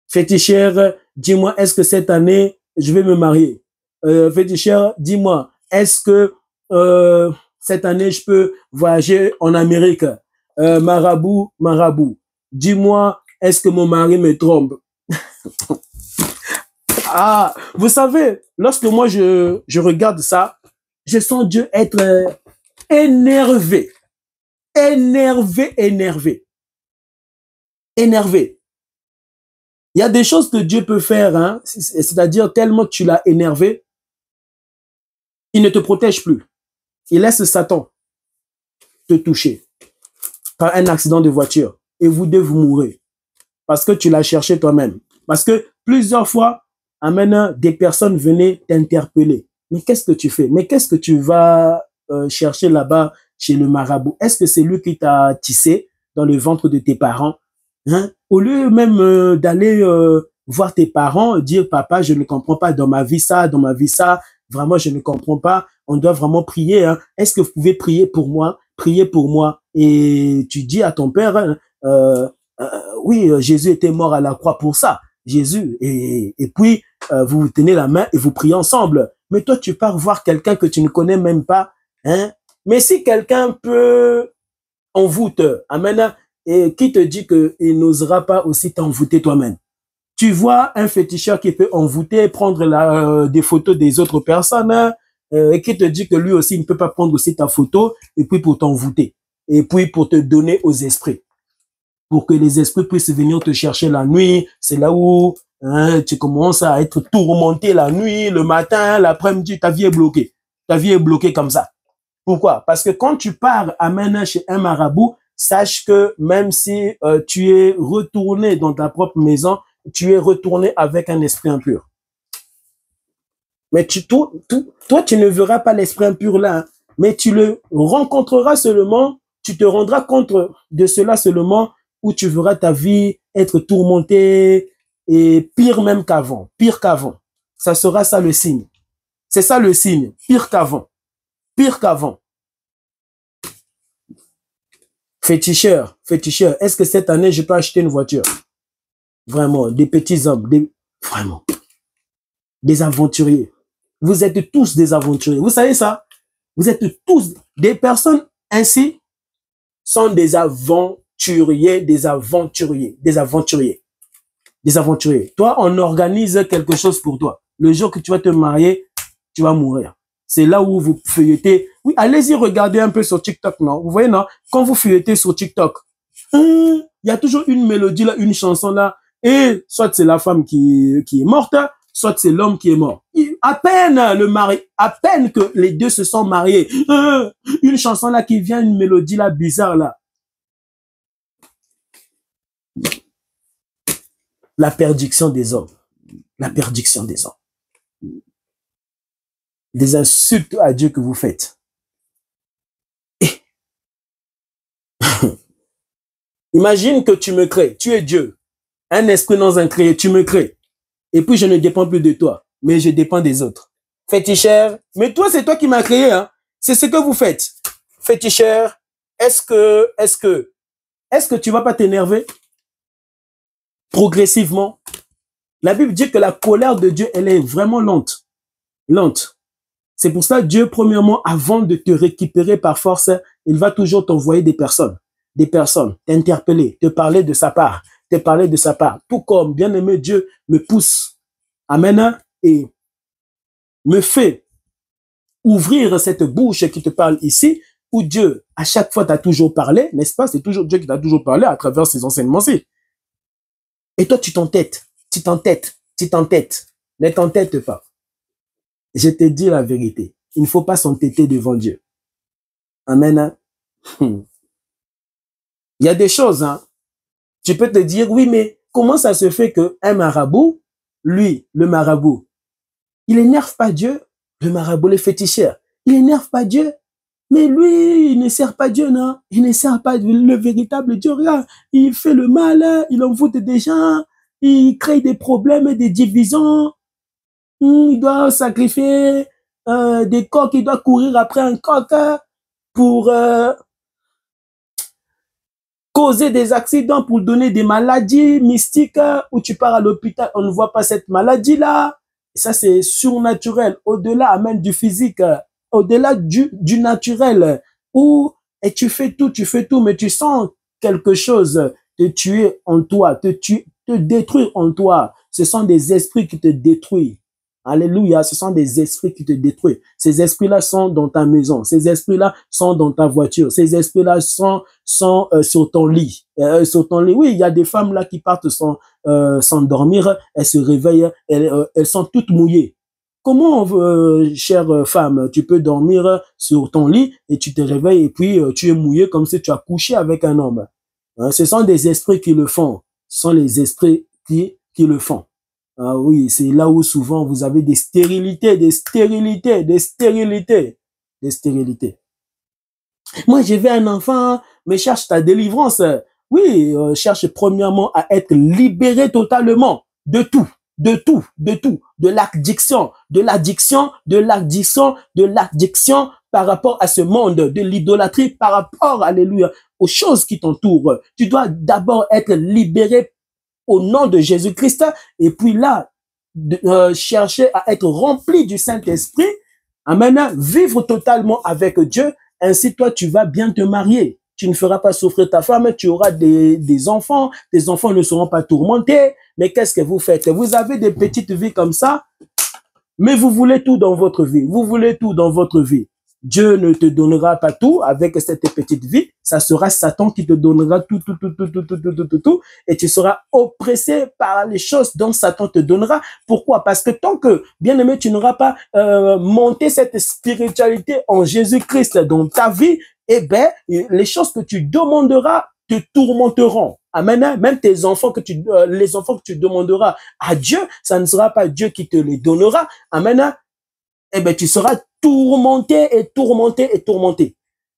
Féticheur, dis-moi, est-ce que cette année, je vais me marier? Féticheur, dis-moi, est-ce que cette année, je peux voyager en Amérique? Marabout, dis-moi, est-ce que mon mari me trompe? Vous savez, lorsque moi, je regarde ça, je sens Dieu être énervé. Il y a des choses que Dieu peut faire, c'est-à-dire tellement que tu l'as énervé, il ne te protège plus. Il laisse Satan te toucher par un accident de voiture et vous deux vous mourrez parce que tu l'as cherché toi-même. Parce que plusieurs fois, des personnes venaient t'interpeller. Mais qu'est-ce que tu fais? Mais qu'est-ce que tu vas chercher là-bas chez le marabout? Est-ce que c'est lui qui t'a tissé dans le ventre de tes parents? Au lieu même d'aller voir tes parents, dire papa, je ne comprends pas dans ma vie ça, vraiment je ne comprends pas, on doit vraiment prier. Est-ce que vous pouvez prier pour moi? Priez pour moi. Et tu dis à ton père, oui, Jésus était mort à la croix pour ça. Jésus. Et puis, vous vous tenez la main et vous priez ensemble. Mais toi, tu pars voir quelqu'un que tu ne connais même pas. Mais si quelqu'un peut envoûte, amen, et qui te dit qu'il n'osera pas aussi t'envoûter toi-même? Tu vois un féticheur qui peut envoûter, prendre des photos des autres personnes, et qui te dit que lui aussi il ne peut pas prendre aussi ta photo, et puis pour t'envoûter, et puis pour te donner aux esprits, pour que les esprits puissent venir te chercher la nuit. C'est là où tu commences à être tourmenté la nuit, le matin, l'après-midi, ta vie est bloquée. Ta vie est bloquée comme ça. Pourquoi? Parce que quand tu pars à chez un marabout, sache que même si tu es retourné dans ta propre maison, tu es retourné avec un esprit impur. Mais toi, tu ne verras pas l'esprit impur là, mais tu le rencontreras seulement, tu te rendras compte de cela seulement, où tu verras ta vie être tourmentée et pire même qu'avant, pire qu'avant. Ça sera ça le signe. C'est ça le signe, pire qu'avant. Pire qu'avant. Féticheur, est-ce que cette année, je peux acheter une voiture? Vraiment, des petits hommes, vraiment, des aventuriers. Vous êtes tous des aventuriers. Vous savez ça? Vous êtes tous des personnes ainsi sont des aventuriers. Toi, on organise quelque chose pour toi. Le jour que tu vas te marier, tu vas mourir. C'est là où vous feuilletez, Oui, allez-y regarder un peu sur TikTok, non? Vous voyez, non? Quand vous feuilletez sur TikTok, il y a toujours une mélodie là, une chanson là, et soit c'est la femme qui est morte, soit c'est l'homme qui est mort. À peine le mari, à peine que les deux se sont mariés, une chanson là qui vient, une mélodie là bizarre là. La perdition des hommes. La perdition des hommes. Des insultes à Dieu que vous faites. Imagine que tu me crées, tu es Dieu, un esprit dans un créé, tu me crées. Et puis je ne dépends plus de toi, mais je dépends des autres. Féticheur, mais toi c'est toi qui m'as créé, hein. C'est ce que vous faites. Féticheur, est-ce que tu vas pas t'énerver progressivement? La Bible dit que la colère de Dieu, elle est vraiment lente. Lente. C'est pour ça Dieu, premièrement, avant de te récupérer par force, il va toujours t'envoyer des personnes, t'interpeller, te parler de sa part, Tout comme, bien-aimé, Dieu me pousse, amen, et me fait ouvrir cette bouche qui te parle ici, où Dieu, à chaque fois, t'a toujours parlé, n'est-ce pas? C'est toujours Dieu qui t'a toujours parlé à travers ses enseignements-ci. Et toi, tu t'entêtes. Ne t'entête pas. Je te dis la vérité. Il ne faut pas s'entêter devant Dieu. Amen. Il y a des choses, hein. Tu peux te dire, oui, mais comment ça se fait qu'un marabout, lui, le marabout, il énerve pas Dieu, le marabout, le féticheur, il énerve pas Dieu, mais lui, il ne sert pas Dieu, non? Il ne sert pas le véritable Dieu, regarde, il fait le mal, il envoûte des gens, il crée des problèmes et des divisions, il doit sacrifier des coqs, il doit courir après un coq pour causer des accidents, pour donner des maladies mystiques où tu pars à l'hôpital, on ne voit pas cette maladie-là. Ça, c'est surnaturel, au-delà même du physique, au-delà du naturel, où et tu fais tout, mais tu sens quelque chose te tuer en toi, te détruire en toi. Ce sont des esprits qui te détruisent. Alléluia, ce sont des esprits qui te détruisent. Ces esprits-là sont dans ta maison. Ces esprits-là sont dans ta voiture. Ces esprits-là sont sur ton lit. Sur ton lit. Oui, il y a des femmes là qui partent sans dormir. Elles se réveillent. Elles sont toutes mouillées. Comment, chère femme, tu peux dormir sur ton lit et tu te réveilles et puis tu es mouillé comme si tu as couché avec un homme? Hein, ce sont des esprits qui le font. Ce sont les esprits qui le font. Ah oui, c'est là où souvent vous avez des stérilités. Moi, j'ai vu un enfant, mais cherche ta délivrance. Oui, cherche premièrement à être libéré totalement de tout. De l'addiction par rapport à ce monde, de l'idolâtrie par rapport, alléluia, aux choses qui t'entourent. Tu dois d'abord être libéré au nom de Jésus-Christ, et puis là, chercher à être rempli du Saint-Esprit, amen, vivre totalement avec Dieu, ainsi toi tu vas bien te marier. Tu ne feras pas souffrir ta femme, tu auras des enfants, tes enfants ne seront pas tourmentés, mais qu'est-ce que vous faites? Vous avez des petites vies comme ça, mais vous voulez tout dans votre vie. Dieu ne te donnera pas tout avec cette petite vie. Ça sera Satan qui te donnera tout. Et tu seras oppressé par les choses dont Satan te donnera. Pourquoi? Parce que tant que, bien aimé, tu n'auras pas monté cette spiritualité en Jésus-Christ dans ta vie, eh ben, les choses que tu demanderas te tourmenteront. Amen. Même tes enfants les enfants que tu demanderas à Dieu, ça ne sera pas Dieu qui te les donnera. Amen. Eh ben, tu seras tourmenté.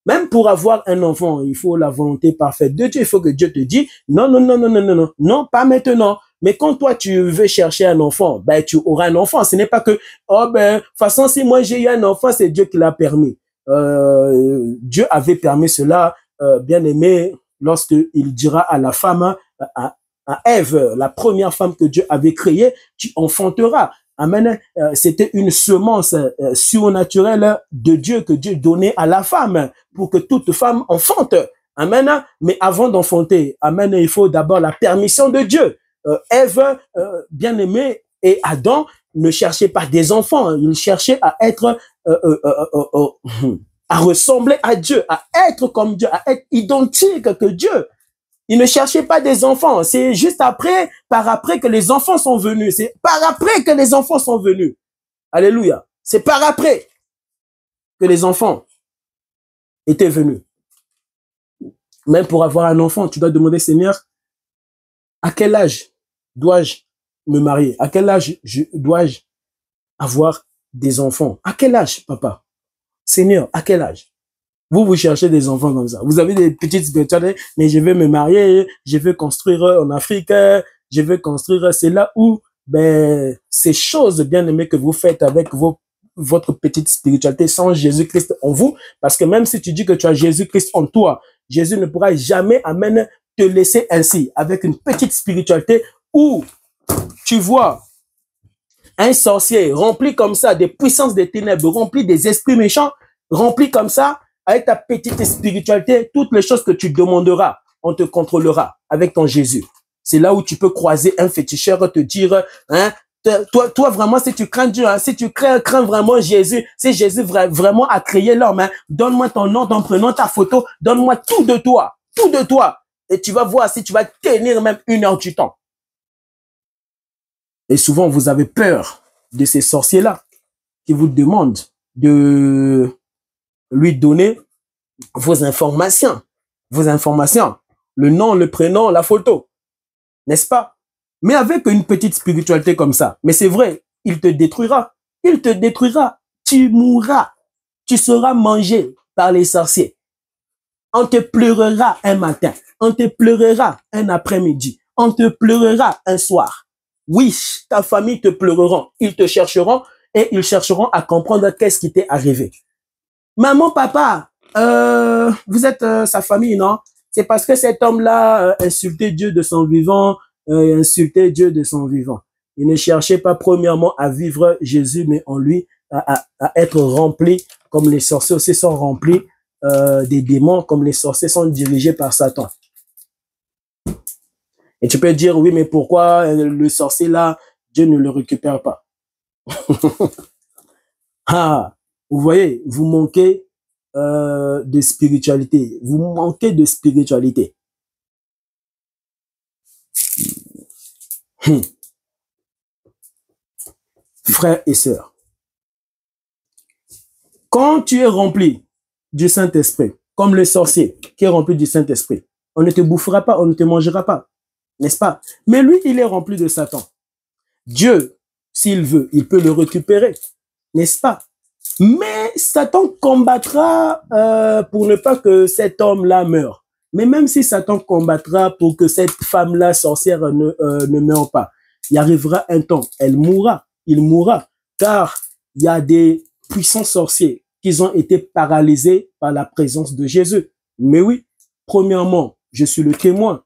Même pour avoir un enfant, il faut la volonté parfaite de Dieu. Il faut que Dieu te dise, non, pas maintenant. Mais quand toi, tu veux chercher un enfant, ben, tu auras un enfant. Ce n'est pas que, de toute façon, si moi j'ai eu un enfant, c'est Dieu qui l'a permis. Dieu avait permis cela, bien aimé, lorsqu'il dira à la femme, à Ève, la première femme que Dieu avait créée, tu enfanteras. Amen. C'était une semence surnaturelle de Dieu que Dieu donnait à la femme pour que toute femme enfante. Amen. Mais avant d'enfanter, amen, il faut d'abord la permission de Dieu. Ève, bien-aimée, et Adam ne cherchaient pas des enfants. Ils cherchaient à être à ressembler à Dieu, à être comme Dieu, à être identique que Dieu. Il ne cherchait pas des enfants. C'est juste après, par après que les enfants sont venus. C'est par après que les enfants sont venus. Alléluia. C'est par après que les enfants étaient venus. Même pour avoir un enfant, tu dois demander, Seigneur, à quel âge dois-je me marier? À quel âge dois-je avoir des enfants? À quel âge, papa? Seigneur, à quel âge? Vous cherchez des enfants comme ça. Vous avez des petites spiritualités, mais je veux me marier, je veux construire en Afrique, je veux construire, c'est là où, ces choses bien aimées que vous faites avec votre petite spiritualité sans Jésus-Christ en vous, parce que même si tu dis que tu as Jésus-Christ en toi, Jésus ne pourra jamais, te laisser ainsi, avec une petite spiritualité où tu vois un sorcier rempli comme ça des puissances des ténèbres, rempli des esprits méchants, rempli comme ça, avec ta petite spiritualité, toutes les choses que tu demanderas, on te contrôlera avec ton Jésus. C'est là où tu peux croiser un féticheur, te dire, hein, toi vraiment, si tu crains Dieu, hein, si tu crains vraiment Jésus, si Jésus vraiment a créé l'homme, hein, donne-moi ton nom, ton prénom, ta photo, donne-moi tout de toi, tout de toi. Et tu vas voir si tu vas tenir même 1 heure du temps. Et souvent, vous avez peur de ces sorciers-là qui vous demandent de lui donner vos informations, le nom, le prénom, la photo, n'est-ce pas? Mais avec une petite spiritualité comme ça, mais c'est vrai, il te détruira, tu mourras, tu seras mangé par les sorciers. On te pleurera un matin, on te pleurera un après-midi, on te pleurera un soir. Oui, ta famille te pleureront, ils te chercheront et ils chercheront à comprendre qu'est-ce qui t'est arrivé. Maman, papa, vous êtes sa famille, non? C'est parce que cet homme-là insultait Dieu de son vivant, insultait Dieu de son vivant. Il ne cherchait pas premièrement à vivre Jésus, mais en lui, à être rempli, comme les sorciers aussi sont remplis des démons, comme les sorciers sont dirigés par Satan. Et tu peux dire, oui, mais pourquoi le sorcier là, Dieu ne le récupère pas? Ah, vous voyez, vous manquez de spiritualité. Vous manquez de spiritualité. Frères et sœurs, quand tu es rempli du Saint-Esprit, comme le sorcier qui est rempli du Saint-Esprit, on ne te bouffera pas, on ne te mangera pas, n'est-ce pas? Mais lui, il est rempli de Satan. Dieu, s'il veut, il peut le récupérer, n'est-ce pas? Mais Satan combattra pour ne pas que cet homme-là meure. Mais même si Satan combattra pour que cette femme-là sorcière ne meure pas, il arrivera un temps, elle mourra, il mourra, car il y a des puissants sorciers qui ont été paralysés par la présence de Jésus. Mais oui, premièrement, je suis le témoin.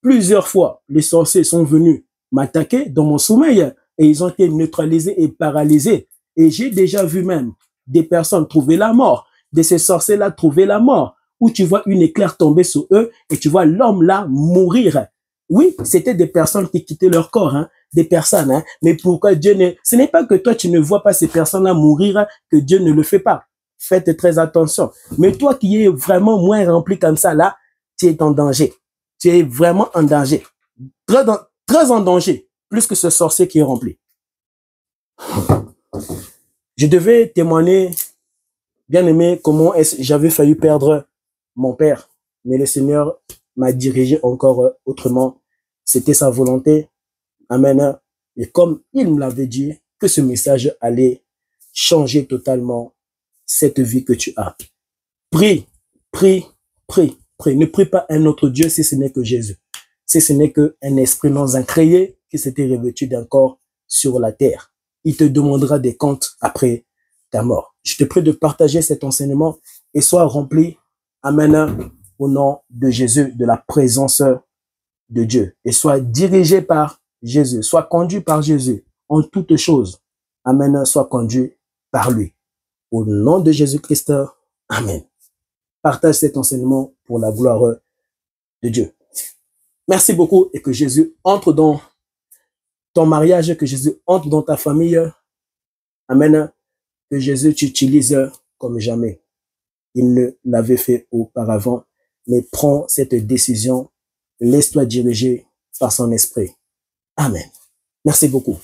Plusieurs fois, les sorciers sont venus m'attaquer dans mon sommeil et ils ont été neutralisés et paralysés. Et j'ai déjà vu même des personnes trouver la mort, de ces sorciers-là trouver la mort, où tu vois une éclair tomber sur eux et tu vois l'homme-là mourir. Oui, c'était des personnes qui quittaient leur corps, hein, des personnes. Hein, mais pourquoi Dieu ne... Ce n'est pas que toi, tu ne vois pas ces personnes-là mourir, que Dieu ne le fait pas. Faites très attention. Mais toi qui es vraiment moins rempli comme ça, là, tu es en danger. Tu es vraiment en danger. Très en danger, plus que ce sorcier qui est rempli. Je devais témoigner, bien aimé, comment j'avais failli perdre mon père. Mais le Seigneur m'a dirigé encore autrement. C'était sa volonté. Amen. Et comme il me l'avait dit, que ce message allait changer totalement cette vie que tu as. Prie, prie, prie, prie. Ne prie pas un autre Dieu si ce n'est que Jésus. Si ce n'est qu'un esprit non incréé qui s'était revêtu d'un corps sur la terre. Il te demandera des comptes après ta mort. Je te prie de partager cet enseignement et sois rempli, amen, au nom de Jésus, de la présence de Dieu. Et sois dirigé par Jésus, sois conduit par Jésus en toutes choses. Amen, sois conduit par lui. Au nom de Jésus-Christ, amen. Partage cet enseignement pour la gloire de Dieu. Merci beaucoup et que Jésus entre dans ton mariage, que Jésus entre dans ta famille. Amen. Que Jésus t'utilise comme jamais. il ne l'avait fait auparavant. Mais prends cette décision, laisse-toi diriger par son esprit. Amen. Merci beaucoup.